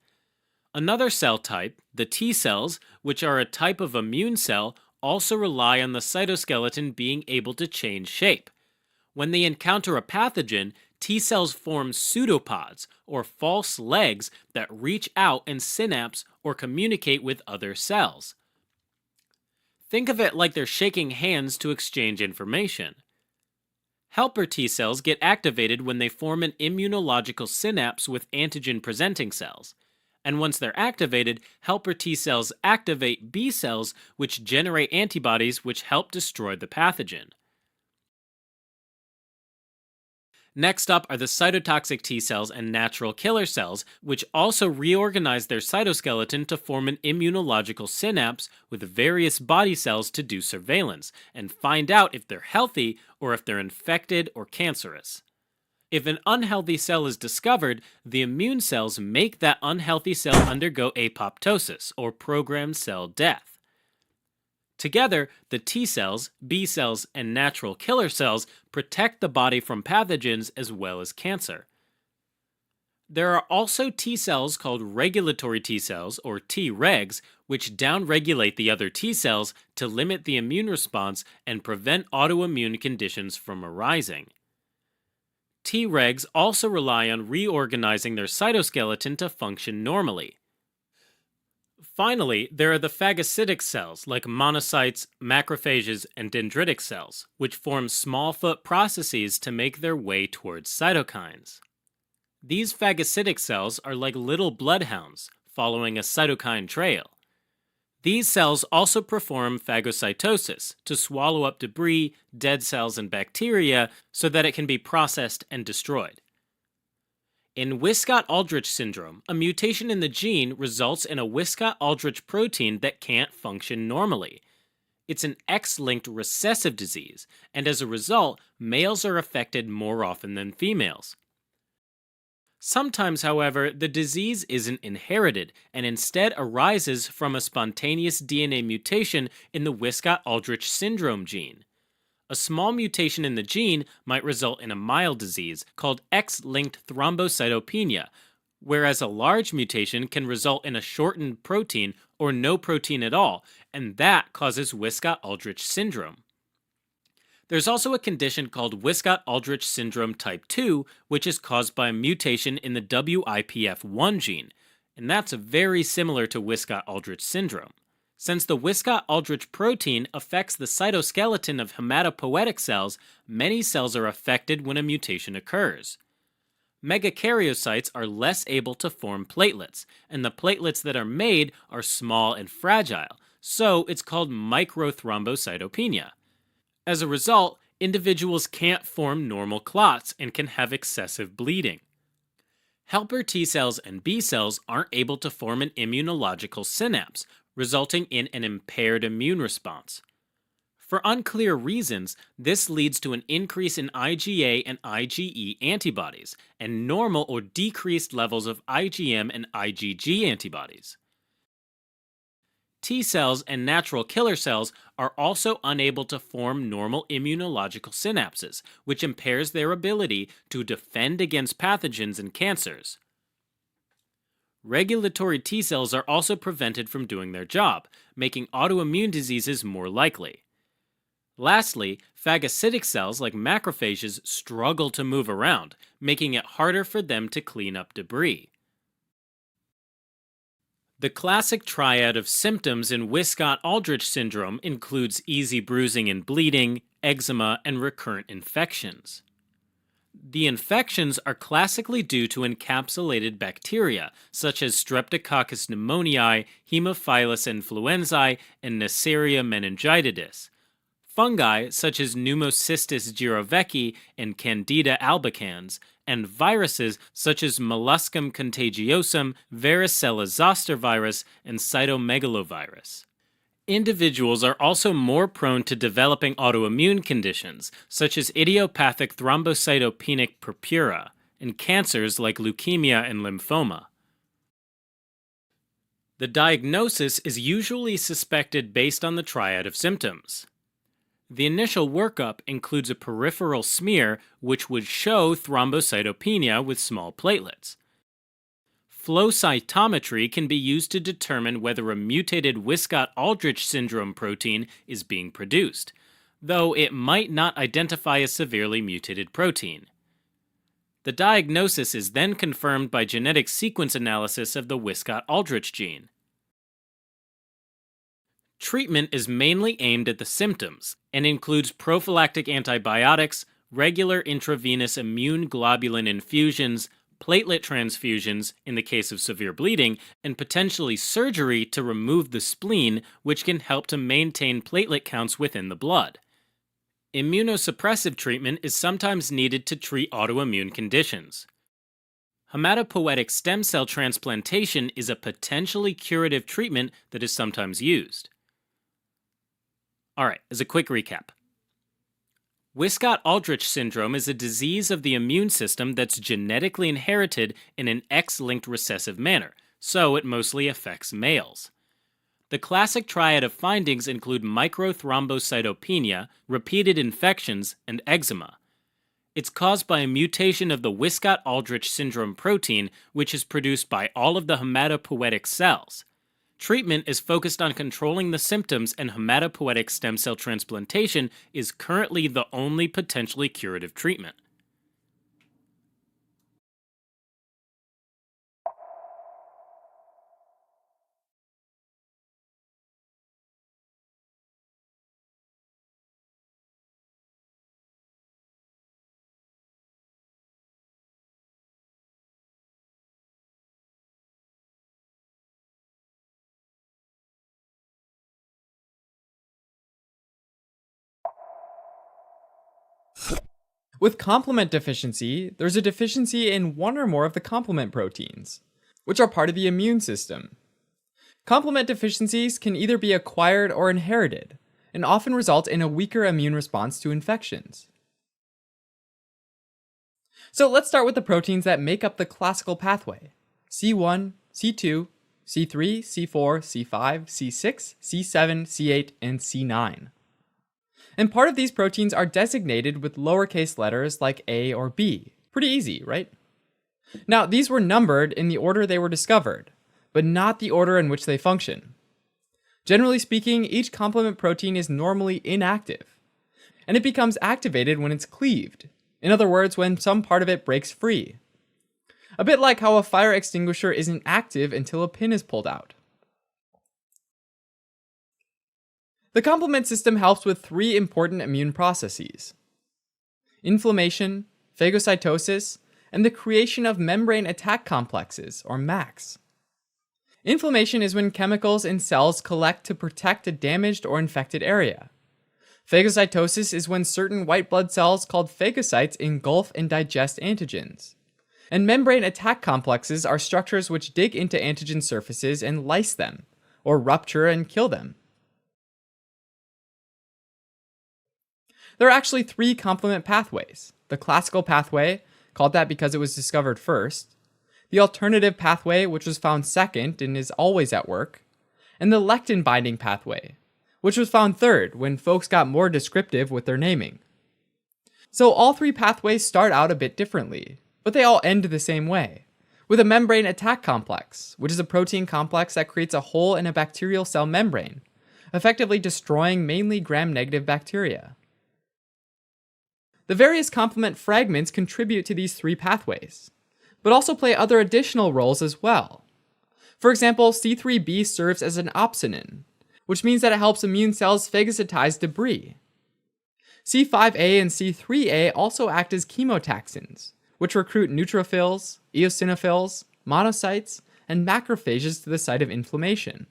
Another cell type, the T cells, which are a type of immune cell, also rely on the cytoskeleton being able to change shape. When they encounter a pathogen, T cells form pseudopods, or false legs, that reach out and synapse or communicate with other cells. Think of it like they're shaking hands to exchange information. Helper T cells get activated when they form an immunological synapse with antigen-presenting cells. And once they're activated, helper T cells activate B cells, which generate antibodies which help destroy the pathogen. Next up are the cytotoxic T cells and natural killer cells, which also reorganize their cytoskeleton to form an immunological synapse with various body cells to do surveillance and find out if they're healthy or if they're infected or cancerous. If an unhealthy cell is discovered, the immune cells make that unhealthy cell undergo apoptosis, or programmed cell death. Together, the T cells, B cells, and natural killer cells protect the body from pathogens as well as cancer. There are also T cells called regulatory T cells, or Tregs, which downregulate the other T cells to limit the immune response and prevent autoimmune conditions from arising. Tregs also rely on reorganizing their cytoskeleton to function normally. Finally, there are the phagocytic cells like monocytes, macrophages, and dendritic cells, which form small foot processes to make their way towards cytokines. These phagocytic cells are like little bloodhounds, following a cytokine trail. These cells also perform phagocytosis to swallow up debris, dead cells, and bacteria so that it can be processed and destroyed. In Wiskott-Aldrich syndrome, a mutation in the gene results in a Wiskott-Aldrich protein that can't function normally. It's an X-linked recessive disease, and as a result, males are affected more often than females. Sometimes, however, the disease isn't inherited and instead arises from a spontaneous DNA mutation in the Wiskott-Aldrich syndrome gene. A small mutation in the gene might result in a mild disease called X-linked thrombocytopenia, whereas a large mutation can result in a shortened protein or no protein at all, and that causes Wiskott-Aldrich syndrome. There's also a condition called Wiskott-Aldrich syndrome type 2, which is caused by a mutation in the WIPF1 gene, and that's very similar to Wiskott-Aldrich syndrome. Since the Wiskott-Aldrich protein affects the cytoskeleton of hematopoietic cells, many cells are affected when a mutation occurs. Megakaryocytes are less able to form platelets, and the platelets that are made are small and fragile, so it's called microthrombocytopenia. As a result, individuals can't form normal clots and can have excessive bleeding. Helper T cells and B cells aren't able to form an immunological synapse, resulting in an impaired immune response. For unclear reasons, this leads to an increase in IgA and IgE antibodies, and normal or decreased levels of IgM and IgG antibodies. T cells and natural killer cells are also unable to form normal immunological synapses, which impairs their ability to defend against pathogens and cancers. Regulatory T cells are also prevented from doing their job, making autoimmune diseases more likely. Lastly, phagocytic cells like macrophages struggle to move around, making it harder for them to clean up debris. The classic triad of symptoms in Wiskott-Aldrich syndrome includes easy bruising and bleeding, eczema, and recurrent infections. The infections are classically due to encapsulated bacteria, such as Streptococcus pneumoniae, Haemophilus influenzae, and Neisseria meningitidis. Fungi, such as Pneumocystis jirovecii and Candida albicans, and viruses such as Molluscum contagiosum, Varicella zoster virus, and cytomegalovirus. Individuals are also more prone to developing autoimmune conditions, such as idiopathic thrombocytopenic purpura, and cancers like leukemia and lymphoma. The diagnosis is usually suspected based on the triad of symptoms. The initial workup includes a peripheral smear which would show thrombocytopenia with small platelets. Flow cytometry can be used to determine whether a mutated Wiskott-Aldrich syndrome protein is being produced, though it might not identify a severely mutated protein. The diagnosis is then confirmed by genetic sequence analysis of the Wiskott-Aldrich gene. Treatment is mainly aimed at the symptoms and includes prophylactic antibiotics, regular intravenous immune globulin infusions, platelet transfusions in the case of severe bleeding, and potentially surgery to remove the spleen, which can help to maintain platelet counts within the blood. Immunosuppressive treatment is sometimes needed to treat autoimmune conditions. Hematopoietic stem cell transplantation is a potentially curative treatment that is sometimes used. Alright, as a quick recap. Wiskott-Aldrich syndrome is a disease of the immune system that's genetically inherited in an X-linked recessive manner, so it mostly affects males. The classic triad of findings include microthrombocytopenia, repeated infections, and eczema. It's caused by a mutation of the Wiskott-Aldrich syndrome protein, which is produced by all of the hematopoietic cells. Treatment is focused on controlling the symptoms, and hematopoietic stem cell transplantation is currently the only potentially curative treatment. With complement deficiency, there's a deficiency in one or more of the complement proteins, which are part of the immune system. Complement deficiencies can either be acquired or inherited, and often result in a weaker immune response to infections. So let's start with the proteins that make up the classical pathway: C1, C2, C3, C4, C5, C6, C7, C8, and C9. And part of these proteins are designated with lowercase letters like A or B. Pretty easy, right? Now, these were numbered in the order they were discovered, but not the order in which they function. Generally speaking, each complement protein is normally inactive, and it becomes activated when it's cleaved. In other words, when some part of it breaks free. A bit like how a fire extinguisher isn't active until a pin is pulled out. The complement system helps with three important immune processes: inflammation, phagocytosis, and the creation of membrane attack complexes, or MACs. Inflammation is when chemicals in cells collect to protect a damaged or infected area. Phagocytosis is when certain white blood cells called phagocytes engulf and digest antigens. And membrane attack complexes are structures which dig into antigen surfaces and lyse them, or rupture and kill them. There are actually three complement pathways: the classical pathway, called that because it was discovered first, the alternative pathway, which was found second and is always at work, and the lectin binding pathway, which was found third when folks got more descriptive with their naming. So all three pathways start out a bit differently, but they all end the same way, with a membrane attack complex, which is a protein complex that creates a hole in a bacterial cell membrane, effectively destroying mainly gram-negative bacteria. The various complement fragments contribute to these three pathways, but also play other additional roles as well. For example, C3b serves as an opsonin, which means that it helps immune cells phagocytize debris. C5a and C3a also act as chemotaxins, which recruit neutrophils, eosinophils, monocytes, and macrophages to the site of inflammation.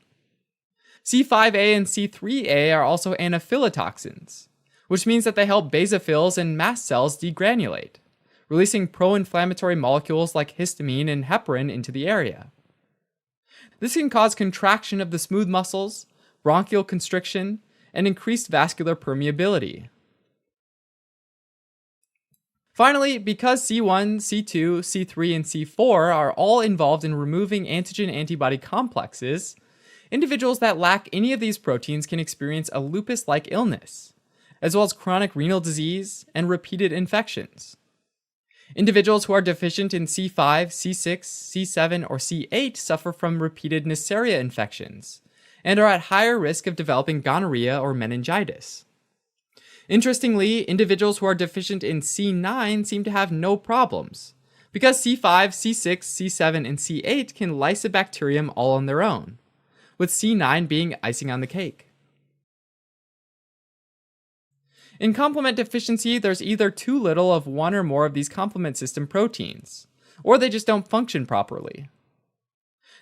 C5a and C3a are also anaphylatoxins, which means that they help basophils and mast cells degranulate, releasing pro-inflammatory molecules like histamine and heparin into the area. This can cause contraction of the smooth muscles, bronchial constriction, and increased vascular permeability. Finally, because C1, C2, C3, and C4 are all involved in removing antigen-antibody complexes, individuals that lack any of these proteins can experience a lupus-like illness, as well as chronic renal disease and repeated infections. Individuals who are deficient in C5, C6, C7, or C8 suffer from repeated Neisseria infections and are at higher risk of developing gonorrhea or meningitis. Interestingly, individuals who are deficient in C9 seem to have no problems, because C5, C6, C7, and C8 can lyse a bacterium all on their own, with C9 being icing on the cake. In complement deficiency, there's either too little of one or more of these complement system proteins, or they just don't function properly.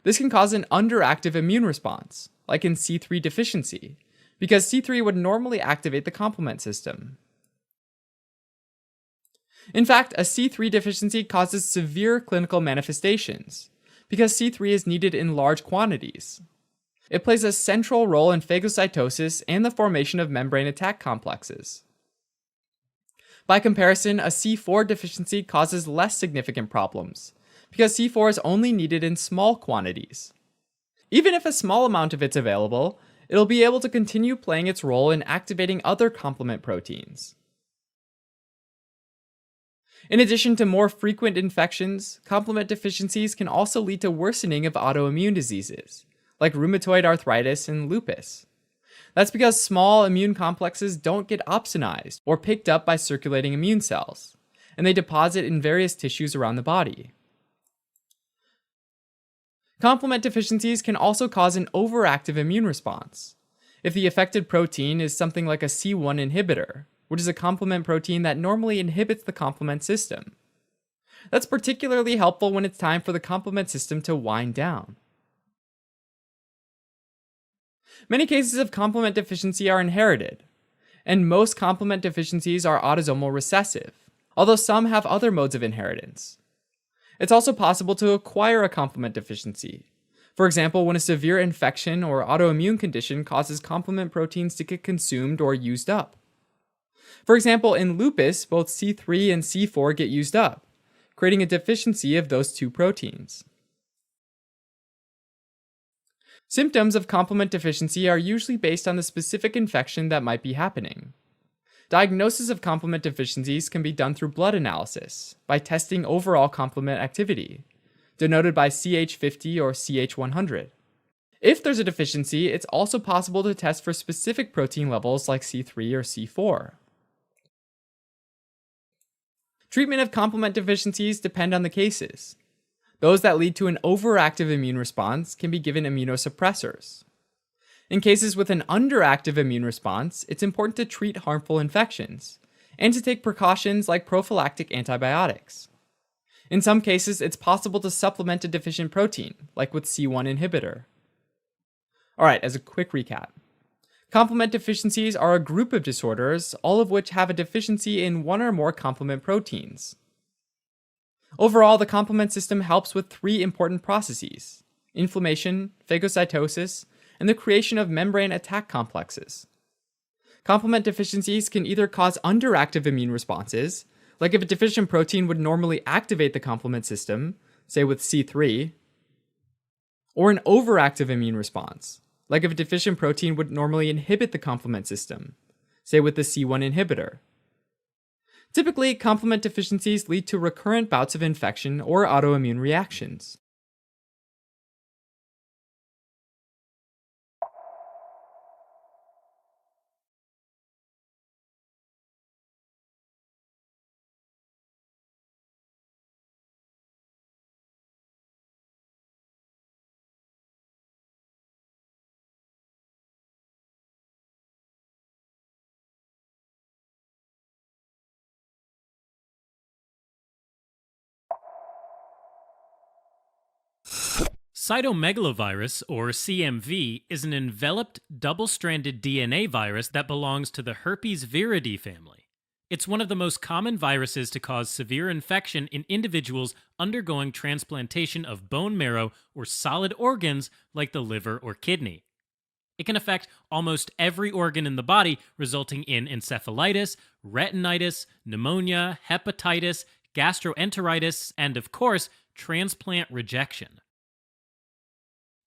This can cause an underactive immune response, like in C3 deficiency, because C3 would normally activate the complement system. In fact, a C3 deficiency causes severe clinical manifestations, because C3 is needed in large quantities. It plays a central role in phagocytosis and the formation of membrane attack complexes. By comparison, a C4 deficiency causes less significant problems, because C4 is only needed in small quantities. Even if a small amount of it's available, it'll be able to continue playing its role in activating other complement proteins. In addition to more frequent infections, complement deficiencies can also lead to worsening of autoimmune diseases, like rheumatoid arthritis and lupus. That's because small immune complexes don't get opsonized or picked up by circulating immune cells, and they deposit in various tissues around the body. Complement deficiencies can also cause an overactive immune response, if the affected protein is something like a C1 inhibitor, which is a complement protein that normally inhibits the complement system. That's particularly helpful when it's time for the complement system to wind down. Many cases of complement deficiency are inherited, and most complement deficiencies are autosomal recessive, although some have other modes of inheritance. It's also possible to acquire a complement deficiency. For example, when a severe infection or autoimmune condition causes complement proteins to get consumed or used up. For example, in lupus, both C3 and C4 get used up, creating a deficiency of those two proteins. Symptoms of complement deficiency are usually based on the specific infection that might be happening. Diagnosis of complement deficiencies can be done through blood analysis by testing overall complement activity, denoted by CH50 or CH100. If there's a deficiency, it's also possible to test for specific protein levels like C3 or C4. Treatment of complement deficiencies depend on the cases. Those that lead to an overactive immune response can be given immunosuppressors. In cases with an underactive immune response, it's important to treat harmful infections and to take precautions like prophylactic antibiotics. In some cases, it's possible to supplement a deficient protein, like with C1 inhibitor. Alright, as a quick recap. Complement deficiencies are a group of disorders, all of which have a deficiency in one or more complement proteins. Overall, the complement system helps with three important processes: inflammation, phagocytosis, and the creation of membrane attack complexes. Complement deficiencies can either cause underactive immune responses, like if a deficient protein would normally activate the complement system, say with C3, or an overactive immune response, like if a deficient protein would normally inhibit the complement system, say with the C1 inhibitor. Typically, complement deficiencies lead to recurrent bouts of infection or autoimmune reactions. Cytomegalovirus, or CMV, is an enveloped, double-stranded DNA virus that belongs to the herpes viridae family. It's one of the most common viruses to cause severe infection in individuals undergoing transplantation of bone marrow or solid organs like the liver or kidney. It can affect almost every organ in the body, resulting in encephalitis, retinitis, pneumonia, hepatitis, gastroenteritis, and of course, transplant rejection.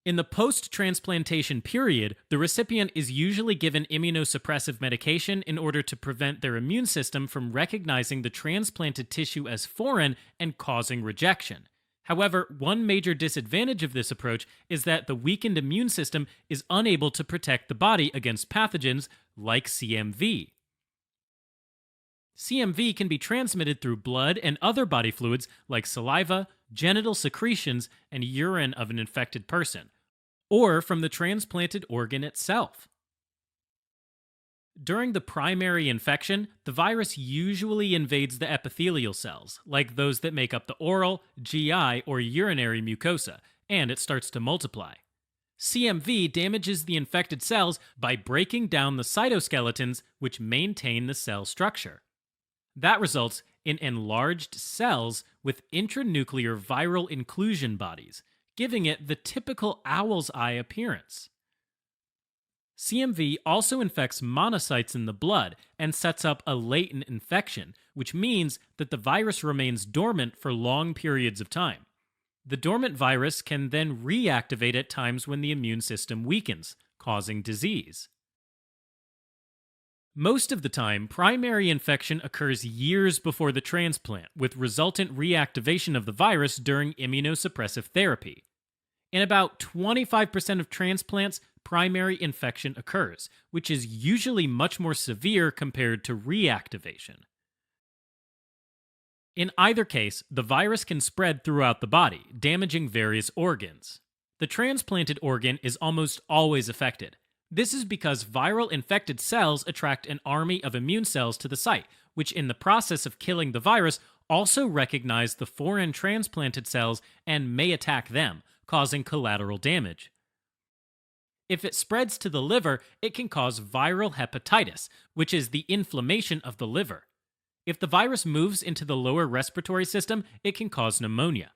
In the post-transplantation period, the recipient is usually given immunosuppressive medication in order to prevent their immune system from recognizing the transplanted tissue as foreign and causing rejection. However, one major disadvantage of this approach is that the weakened immune system is unable to protect the body against pathogens like CMV. CMV can be transmitted through blood and other body fluids like saliva, genital secretions, and urine of an infected person, or from the transplanted organ itself. During the primary infection, the virus usually invades the epithelial cells, like those that make up the oral, GI, or urinary mucosa, and it starts to multiply. CMV damages the infected cells by breaking down the cytoskeletons which maintain the cell structure. That results in enlarged cells with intranuclear viral inclusion bodies, giving it the typical owl's eye appearance. CMV also infects monocytes in the blood and sets up a latent infection, which means that the virus remains dormant for long periods of time. The dormant virus can then reactivate at times when the immune system weakens, causing disease. Most of the time, primary infection occurs years before the transplant, with resultant reactivation of the virus during immunosuppressive therapy. In about 25% of transplants, primary infection occurs, which is usually much more severe compared to reactivation. In either case, the virus can spread throughout the body, damaging various organs. The transplanted organ is almost always affected. This is because viral infected cells attract an army of immune cells to the site, which in the process of killing the virus also recognize the foreign transplanted cells and may attack them, causing collateral damage. If it spreads to the liver, it can cause viral hepatitis, which is the inflammation of the liver. If the virus moves into the lower respiratory system, it can cause pneumonia.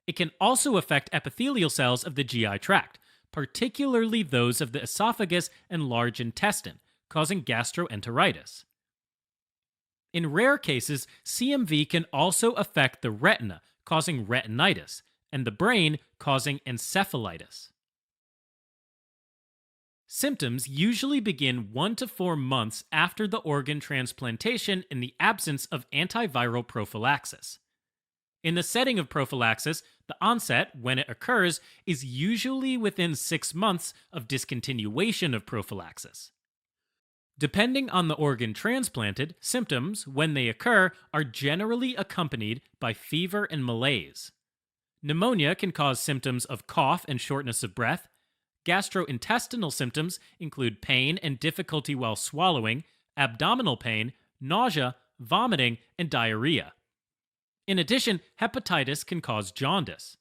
It can also affect epithelial cells of the GI tract, particularly those of the esophagus and large intestine, causing gastroenteritis. In rare cases, CMV can also affect the retina, causing retinitis, and the brain, causing encephalitis. Symptoms usually begin 1 to 4 months after the organ transplantation in the absence of antiviral prophylaxis. In the setting of prophylaxis, the onset, when it occurs, is usually within 6 months of discontinuation of prophylaxis. Depending on the organ transplanted, symptoms, when they occur, are generally accompanied by fever and malaise. Pneumonia can cause symptoms of cough and shortness of breath. Gastrointestinal symptoms include pain and difficulty while swallowing, abdominal pain, nausea, vomiting, and diarrhea. In addition, hepatitis can cause jaundice.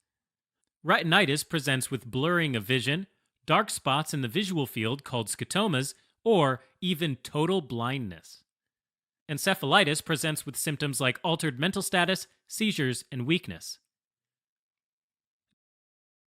Retinitis presents with blurring of vision, dark spots in the visual field called scotomas, or even total blindness. Encephalitis presents with symptoms like altered mental status, seizures, and weakness.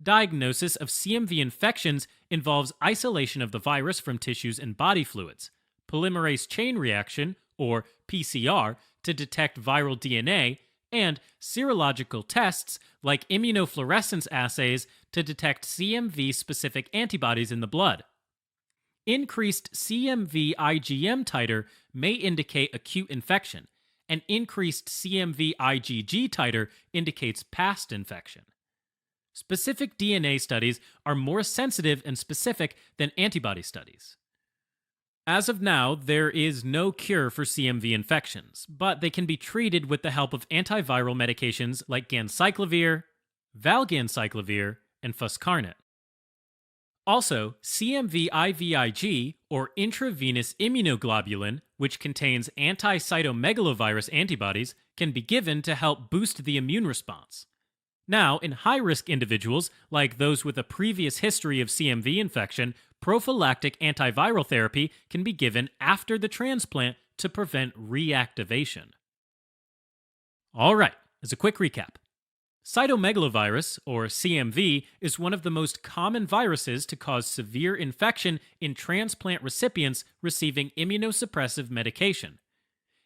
Diagnosis of CMV infections involves isolation of the virus from tissues and body fluids, polymerase chain reaction, or PCR, to detect viral DNA, and serological tests like immunofluorescence assays to detect CMV-specific antibodies in the blood. Increased CMV IgM titer may indicate acute infection, and increased CMV IgG titer indicates past infection. Specific DNA studies are more sensitive and specific than antibody studies. As of now, there is no cure for CMV infections, but they can be treated with the help of antiviral medications like ganciclovir, valganciclovir, and foscarnet. Also, CMV IVIG, or intravenous immunoglobulin, which contains anti-cytomegalovirus antibodies, can be given to help boost the immune response. Now, in high-risk individuals, like those with a previous history of CMV infection, prophylactic antiviral therapy can be given after the transplant to prevent reactivation. Alright, as a quick recap. Cytomegalovirus, or CMV, is one of the most common viruses to cause severe infection in transplant recipients receiving immunosuppressive medication.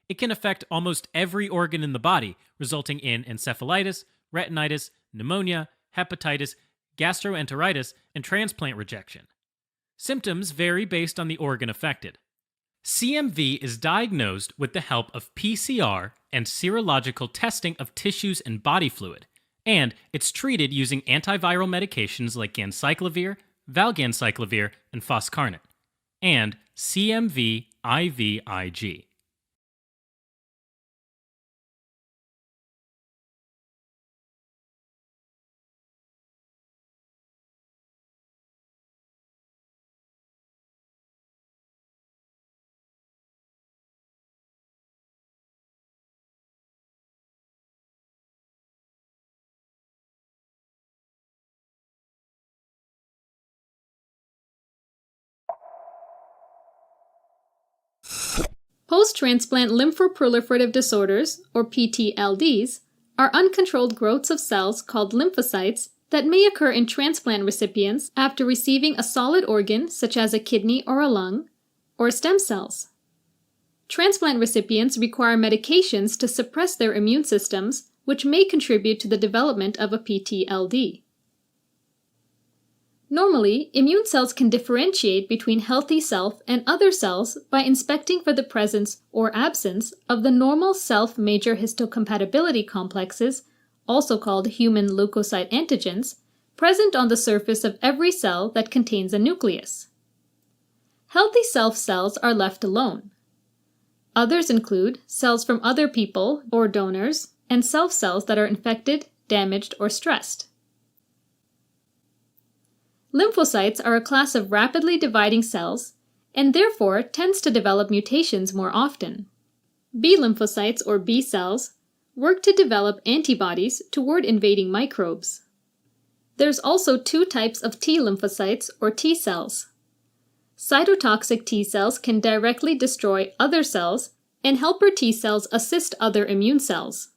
It can affect almost every organ in the body, resulting in encephalitis, retinitis, pneumonia, hepatitis, gastroenteritis, and transplant rejection. Symptoms vary based on the organ affected. CMV is diagnosed with the help of PCR and serological testing of tissues and body fluid, and it's treated using antiviral medications like ganciclovir, valganciclovir, and foscarnet, and CMV IVIG. Post-transplant lymphoproliferative disorders, or PTLDs, are uncontrolled growths of cells called lymphocytes that may occur in transplant recipients after receiving a solid organ such as a kidney or a lung, or stem cells. Transplant recipients require medications to suppress their immune systems, which may contribute to the development of a PTLD. Normally, immune cells can differentiate between healthy self and other cells by inspecting for the presence or absence of the normal self-major histocompatibility complexes, also called human leukocyte antigens, present on the surface of every cell that contains a nucleus. Healthy self cells are left alone. Others include cells from other people or donors, and self cells that are infected, damaged, or stressed. Lymphocytes are a class of rapidly dividing cells and therefore tends to develop mutations more often. B lymphocytes, or B cells, work to develop antibodies toward invading microbes. There's also two types of T lymphocytes, or T cells. Cytotoxic T cells can directly destroy other cells, and helper T cells assist other immune cells.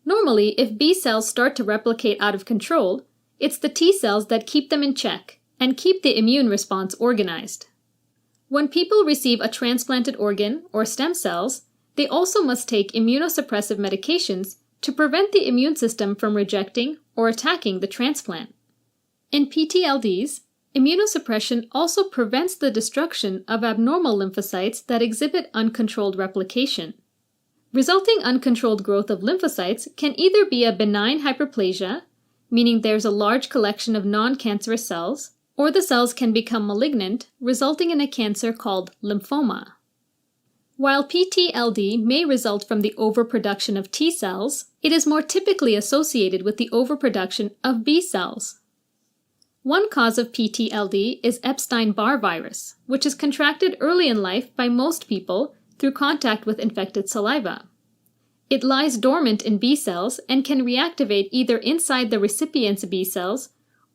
Normally, if B cells start to replicate out of control, it's the T cells that keep them in check and keep the immune response organized. When people receive a transplanted organ or stem cells, they also must take immunosuppressive medications to prevent the immune system from rejecting or attacking the transplant. In PTLDs, immunosuppression also prevents the destruction of abnormal lymphocytes that exhibit uncontrolled replication. Resulting uncontrolled growth of lymphocytes can either be a benign hyperplasia, meaning there's a large collection of non-cancerous cells, or the cells can become malignant, resulting in a cancer called lymphoma. While PTLD may result from the overproduction of T cells, it is more typically associated with the overproduction of B cells. One cause of PTLD is Epstein-Barr virus, which is contracted early in life by most people through contact with infected saliva. It lies dormant in B cells and can reactivate either inside the recipient's B cells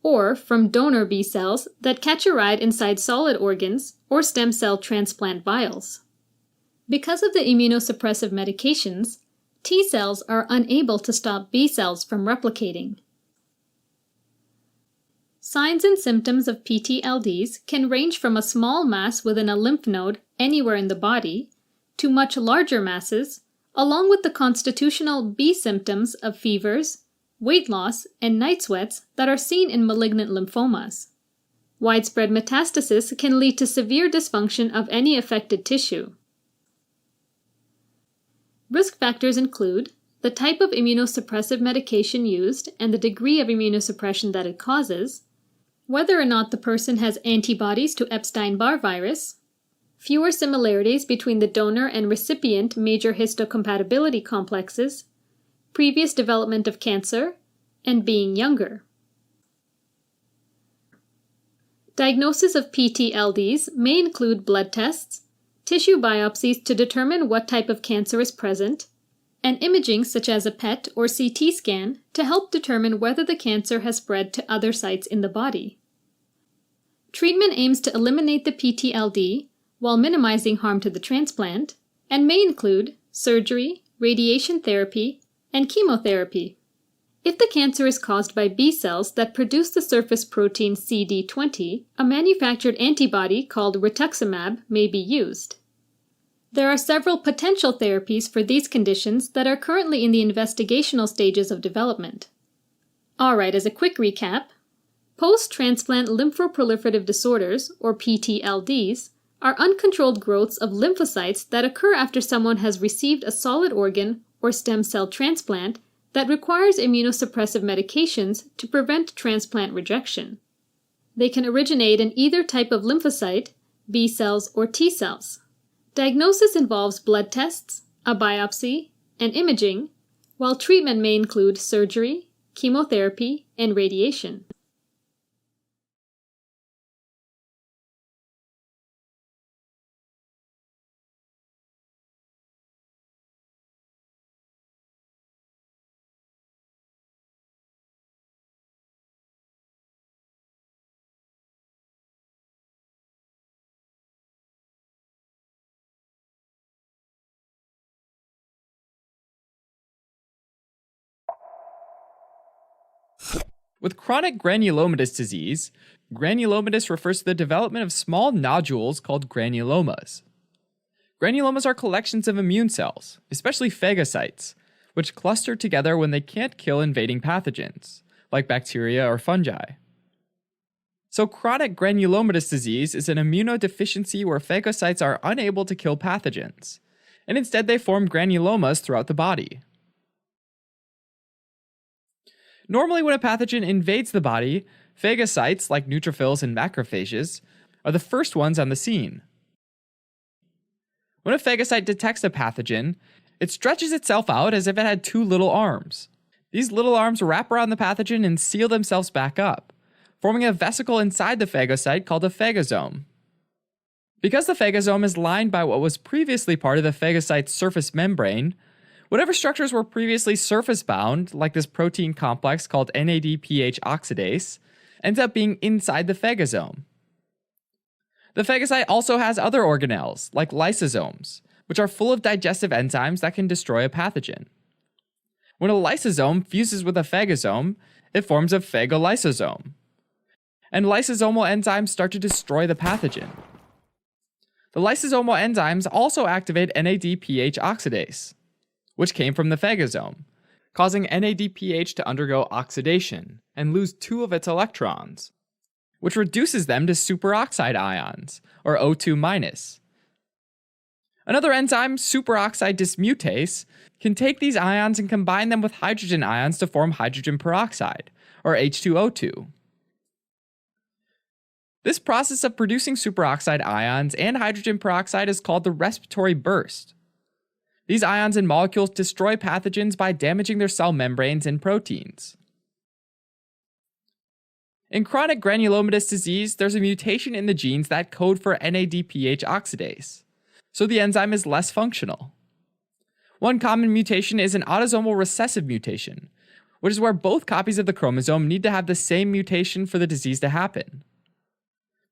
or from donor B cells that catch a ride inside solid organs or stem cell transplant vials. Because of the immunosuppressive medications, T cells are unable to stop B cells from replicating. Signs and symptoms of PTLDs can range from a small mass within a lymph node anywhere in the body to much larger masses, along with the constitutional B symptoms of fevers, weight loss, and night sweats that are seen in malignant lymphomas. Widespread metastasis can lead to severe dysfunction of any affected tissue. Risk factors include the type of immunosuppressive medication used and the degree of immunosuppression that it causes, whether or not the person has antibodies to Epstein-Barr virus, fewer similarities between the donor and recipient major histocompatibility complexes, previous development of cancer, and being younger. Diagnosis of PTLDs may include blood tests, tissue biopsies to determine what type of cancer is present, and imaging such as a PET or CT scan to help determine whether the cancer has spread to other sites in the body. Treatment aims to eliminate the PTLD while minimizing harm to the transplant, and may include surgery, radiation therapy, and chemotherapy. If the cancer is caused by B cells that produce the surface protein CD20, a manufactured antibody called rituximab may be used. There are several potential therapies for these conditions that are currently in the investigational stages of development. Alright, as a quick recap, post-transplant lymphoproliferative disorders, or PTLDs, are uncontrolled growths of lymphocytes that occur after someone has received a solid organ or stem cell transplant that requires immunosuppressive medications to prevent transplant rejection. They can originate in either type of lymphocyte, B cells or T cells. Diagnosis involves blood tests, a biopsy, and imaging, while treatment may include surgery, chemotherapy, and radiation. With chronic granulomatous disease, granulomatous refers to the development of small nodules called granulomas. Granulomas are collections of immune cells, especially phagocytes, which cluster together when they can't kill invading pathogens, like bacteria or fungi. So chronic granulomatous disease is an immunodeficiency where phagocytes are unable to kill pathogens, and instead they form granulomas throughout the body. Normally, when a pathogen invades the body, phagocytes, like neutrophils and macrophages, are the first ones on the scene. When a phagocyte detects a pathogen, it stretches itself out as if it had two little arms. These little arms wrap around the pathogen and seal themselves back up, forming a vesicle inside the phagocyte called a phagosome. Because the phagosome is lined by what was previously part of the phagocyte's surface membrane, whatever structures were previously surface-bound, like this protein complex called NADPH oxidase, ends up being inside the phagosome. The phagocyte also has other organelles, like lysosomes, which are full of digestive enzymes that can destroy a pathogen. When a lysosome fuses with a phagosome, it forms a phagolysosome. And lysosomal enzymes start to destroy the pathogen. The lysosomal enzymes also activate NADPH oxidase, which came from the phagosome, causing NADPH to undergo oxidation and lose two of its electrons, which reduces them to superoxide ions, or O2-. Another enzyme, superoxide dismutase, can take these ions and combine them with hydrogen ions to form hydrogen peroxide, or H2O2. This process of producing superoxide ions and hydrogen peroxide is called the respiratory burst. These ions and molecules destroy pathogens by damaging their cell membranes and proteins. In chronic granulomatous disease, there's a mutation in the genes that code for NADPH oxidase, so the enzyme is less functional. One common mutation is an autosomal recessive mutation, which is where both copies of the chromosome need to have the same mutation for the disease to happen.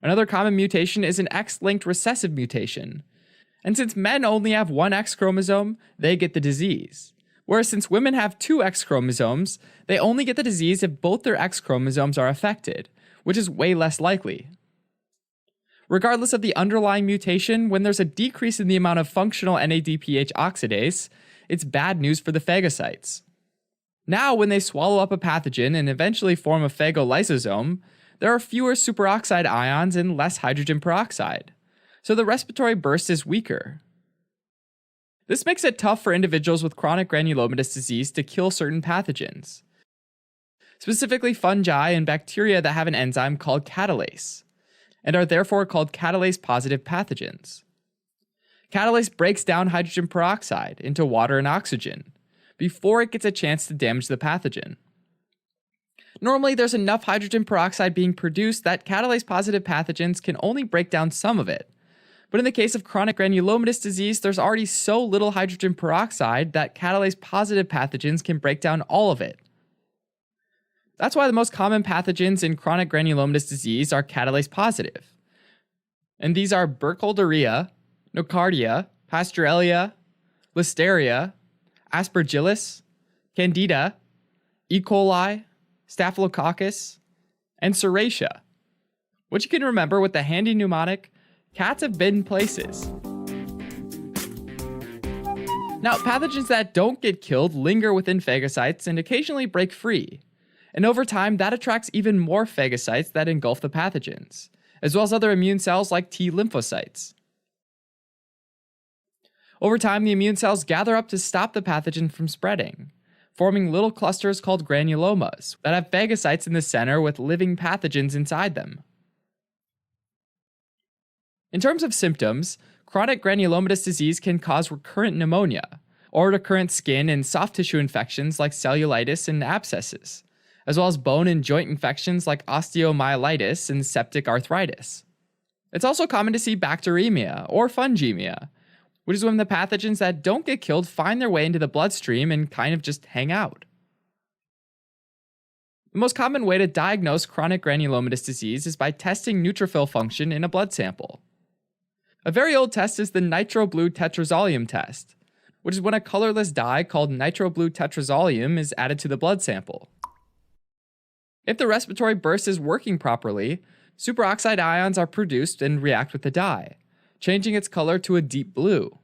Another common mutation is an X-linked recessive mutation, and since men only have one X chromosome, they get the disease. Whereas since women have two X chromosomes, they only get the disease if both their X chromosomes are affected, which is way less likely. Regardless of the underlying mutation, when there's a decrease in the amount of functional NADPH oxidase, it's bad news for the phagocytes. Now, when they swallow up a pathogen and eventually form a phagolysosome, there are fewer superoxide ions and less hydrogen peroxide, so the respiratory burst is weaker. This makes it tough for individuals with chronic granulomatous disease to kill certain pathogens, specifically fungi and bacteria that have an enzyme called catalase, and are therefore called catalase-positive pathogens. Catalase breaks down hydrogen peroxide into water and oxygen before it gets a chance to damage the pathogen. Normally, there's enough hydrogen peroxide being produced that catalase-positive pathogens can only break down some of it. But in the case of chronic granulomatous disease, there's already so little hydrogen peroxide that catalase-positive pathogens can break down all of it. That's why the most common pathogens in chronic granulomatous disease are catalase-positive. And these are Burkholderia, Nocardia, Pasteurella, Listeria, Aspergillus, Candida, E. coli, Staphylococcus, and Serratia, which you can remember with the handy mnemonic, cats have been places. Now, pathogens that don't get killed linger within phagocytes and occasionally break free, and over time that attracts even more phagocytes that engulf the pathogens, as well as other immune cells like T lymphocytes. Over time, the immune cells gather up to stop the pathogen from spreading, forming little clusters called granulomas that have phagocytes in the center with living pathogens inside them. In terms of symptoms, chronic granulomatous disease can cause recurrent pneumonia, or recurrent skin and soft tissue infections like cellulitis and abscesses, as well as bone and joint infections like osteomyelitis and septic arthritis. It's also common to see bacteremia or fungemia, which is when the pathogens that don't get killed find their way into the bloodstream and kind of just hang out. The most common way to diagnose chronic granulomatous disease is by testing neutrophil function in a blood sample. A very old test is the nitroblue tetrazolium test, which is when a colorless dye called nitroblue tetrazolium is added to the blood sample. If the respiratory burst is working properly, superoxide ions are produced and react with the dye, changing its color to a deep blue.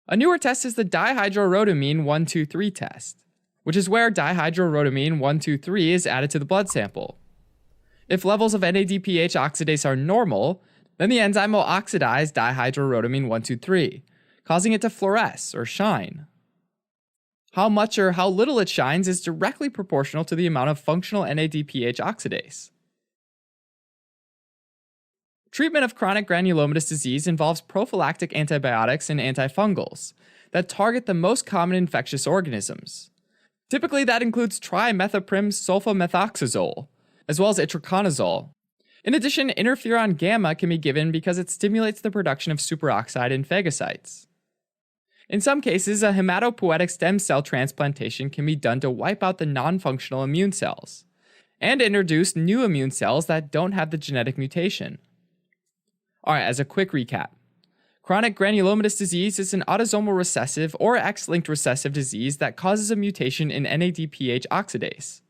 A newer test is the dihydrorhodamine 1,2,3 test, which is where dihydrorhodamine 1,2,3 is added to the blood sample. If levels of NADPH oxidase are normal, then the enzyme will oxidize dihydrorhodamine 1,2,3, causing it to fluoresce or shine. How much or how little it shines is directly proportional to the amount of functional NADPH oxidase. Treatment of chronic granulomatous disease involves prophylactic antibiotics and antifungals that target the most common infectious organisms. Typically, that includes trimethoprim sulfamethoxazole, as well as itraconazole. In addition, interferon gamma can be given because it stimulates the production of superoxide in phagocytes. In some cases, a hematopoietic stem cell transplantation can be done to wipe out the non-functional immune cells, and introduce new immune cells that don't have the genetic mutation. Alright, as a quick recap. Chronic granulomatous disease is an autosomal recessive or X-linked recessive disease that causes a mutation in NADPH oxidase.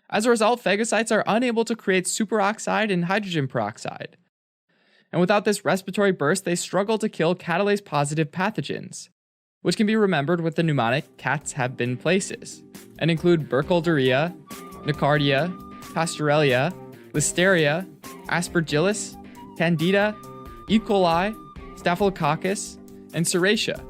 As a result, phagocytes are unable to create superoxide and hydrogen peroxide. And without this respiratory burst, they struggle to kill catalase-positive pathogens, which can be remembered with the mnemonic cats have been places, and include Burkholderia, Nocardia, Pasteurella, Listeria, Aspergillus, Candida, E. coli, Staphylococcus, and Serratia.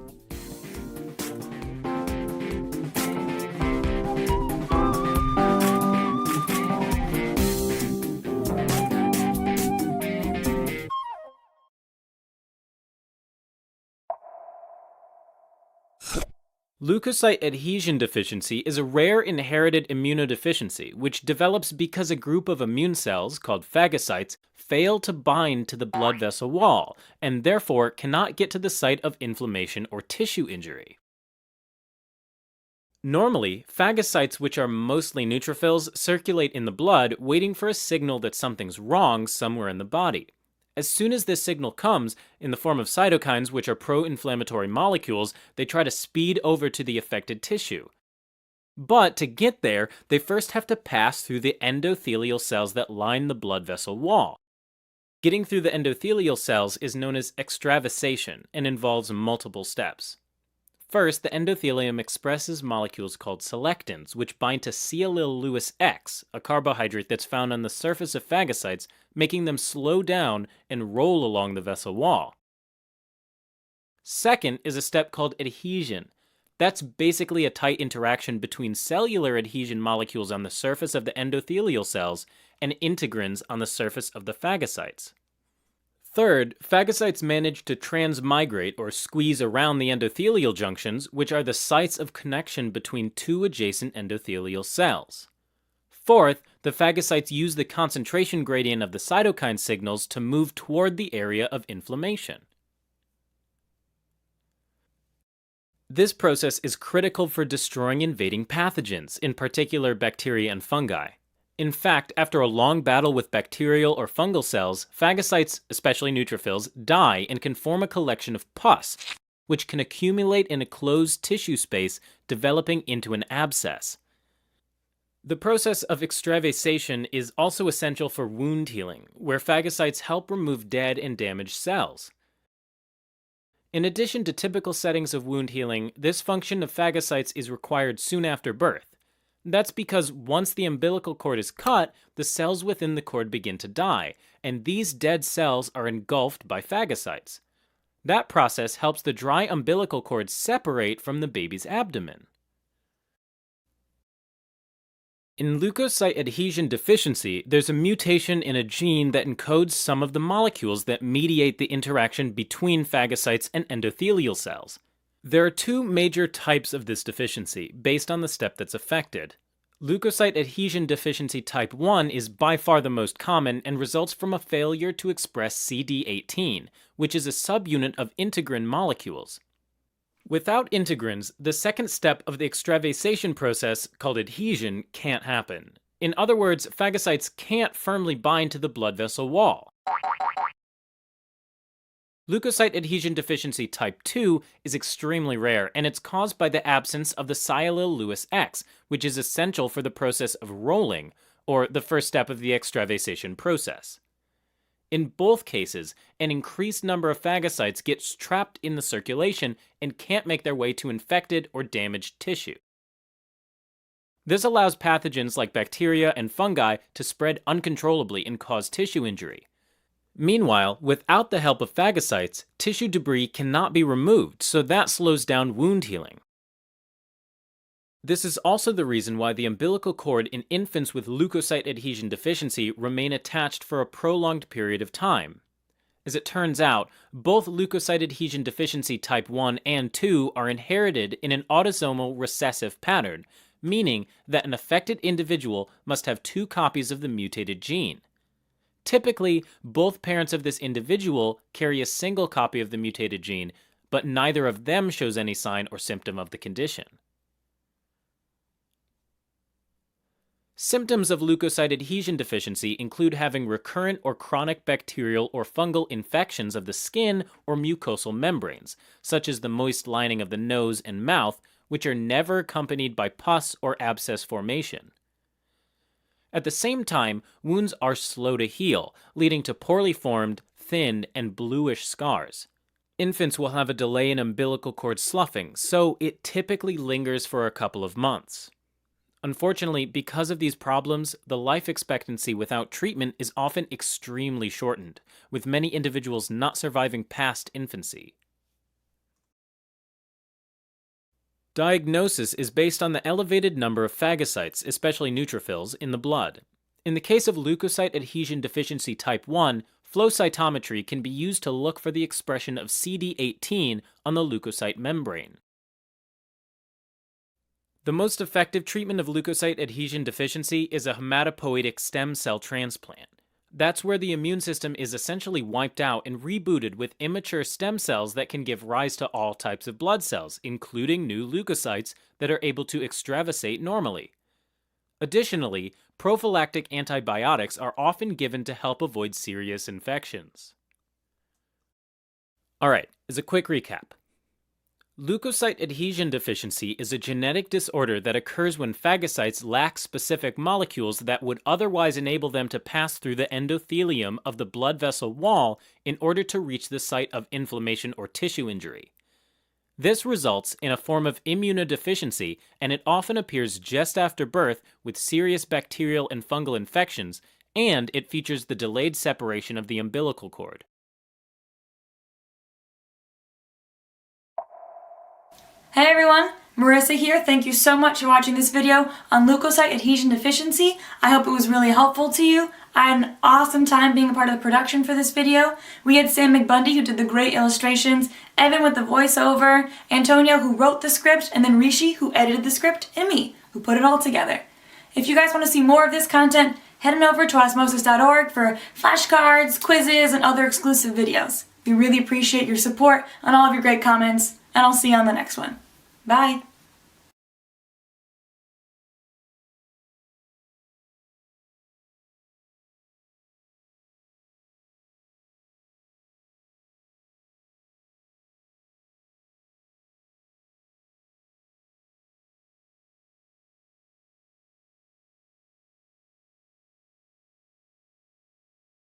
Leukocyte adhesion deficiency is a rare inherited immunodeficiency which develops because a group of immune cells, called phagocytes, fail to bind to the blood vessel wall and therefore cannot get to the site of inflammation or tissue injury. Normally, phagocytes, which are mostly neutrophils, circulate in the blood waiting for a signal that something's wrong somewhere in the body. As soon as this signal comes, in the form of cytokines, which are pro-inflammatory molecules, they try to speed over to the affected tissue. But to get there, they first have to pass through the endothelial cells that line the blood vessel wall. Getting through the endothelial cells is known as extravasation and involves multiple steps. First, the endothelium expresses molecules called selectins, which bind to sialyl Lewis X, a carbohydrate that's found on the surface of phagocytes, making them slow down and roll along the vessel wall. Second is a step called adhesion. That's basically a tight interaction between cellular adhesion molecules on the surface of the endothelial cells and integrins on the surface of the phagocytes. Third, phagocytes manage to transmigrate or squeeze around the endothelial junctions, which are the sites of connection between two adjacent endothelial cells. Fourth, the phagocytes use the concentration gradient of the cytokine signals to move toward the area of inflammation. This process is critical for destroying invading pathogens, in particular bacteria and fungi. In fact, after a long battle with bacterial or fungal cells, phagocytes, especially neutrophils, die and can form a collection of pus, which can accumulate in a closed tissue space, developing into an abscess. The process of extravasation is also essential for wound healing, where phagocytes help remove dead and damaged cells. In addition to typical settings of wound healing, this function of phagocytes is required soon after birth. That's because once the umbilical cord is cut, the cells within the cord begin to die, and these dead cells are engulfed by phagocytes. That process helps the dry umbilical cord separate from the baby's abdomen. In leukocyte adhesion deficiency, there's a mutation in a gene that encodes some of the molecules that mediate the interaction between phagocytes and endothelial cells. There are two major types of this deficiency, based on the step that's affected. Leukocyte adhesion deficiency type 1 is by far the most common and results from a failure to express CD18, which is a subunit of integrin molecules. Without integrins, the second step of the extravasation process, called adhesion, can't happen. In other words, phagocytes can't firmly bind to the blood vessel wall. Leukocyte adhesion deficiency type 2 is extremely rare, and it's caused by the absence of the sialyl Lewis X, which is essential for the process of rolling, or the first step of the extravasation process. In both cases, an increased number of phagocytes gets trapped in the circulation and can't make their way to infected or damaged tissue. This allows pathogens like bacteria and fungi to spread uncontrollably and cause tissue injury. Meanwhile, without the help of phagocytes, tissue debris cannot be removed, so that slows down wound healing. This is also the reason why the umbilical cord in infants with leukocyte adhesion deficiency remain attached for a prolonged period of time. As it turns out, both leukocyte adhesion deficiency type 1 and 2 are inherited in an autosomal recessive pattern, meaning that an affected individual must have two copies of the mutated gene. Typically, both parents of this individual carry a single copy of the mutated gene, but neither of them shows any sign or symptom of the condition. Symptoms of leukocyte adhesion deficiency include having recurrent or chronic bacterial or fungal infections of the skin or mucosal membranes, such as the moist lining of the nose and mouth, which are never accompanied by pus or abscess formation. At the same time, wounds are slow to heal, leading to poorly formed, thin, and bluish scars. Infants will have a delay in umbilical cord sloughing, so it typically lingers for a couple of months. Unfortunately, because of these problems, the life expectancy without treatment is often extremely shortened, with many individuals not surviving past infancy. Diagnosis is based on the elevated number of phagocytes, especially neutrophils, in the blood. In the case of leukocyte adhesion deficiency type 1, flow cytometry can be used to look for the expression of CD18 on the leukocyte membrane. The most effective treatment of leukocyte adhesion deficiency is a hematopoietic stem cell transplant. That's where the immune system is essentially wiped out and rebooted with immature stem cells that can give rise to all types of blood cells, including new leukocytes that are able to extravasate normally. Additionally, prophylactic antibiotics are often given to help avoid serious infections. Alright, as a quick recap. Leukocyte adhesion deficiency is a genetic disorder that occurs when phagocytes lack specific molecules that would otherwise enable them to pass through the endothelium of the blood vessel wall in order to reach the site of inflammation or tissue injury. This results in a form of immunodeficiency, and it often appears just after birth with serious bacterial and fungal infections, and it features the delayed separation of the umbilical cord. Hey everyone, Marissa here. Thank you so much for watching this video on leukocyte adhesion deficiency. I hope it was really helpful to you. I had an awesome time being a part of the production for this video. We had Sam McBundy who did the great illustrations, Evan with the voiceover, Antonio who wrote the script, and then Rishi who edited the script, and me who put it all together. If you guys want to see more of this content, head on over to osmosis.org for flashcards, quizzes, and other exclusive videos. We really appreciate your support and all of your great comments, and I'll see you on the next one. Bye!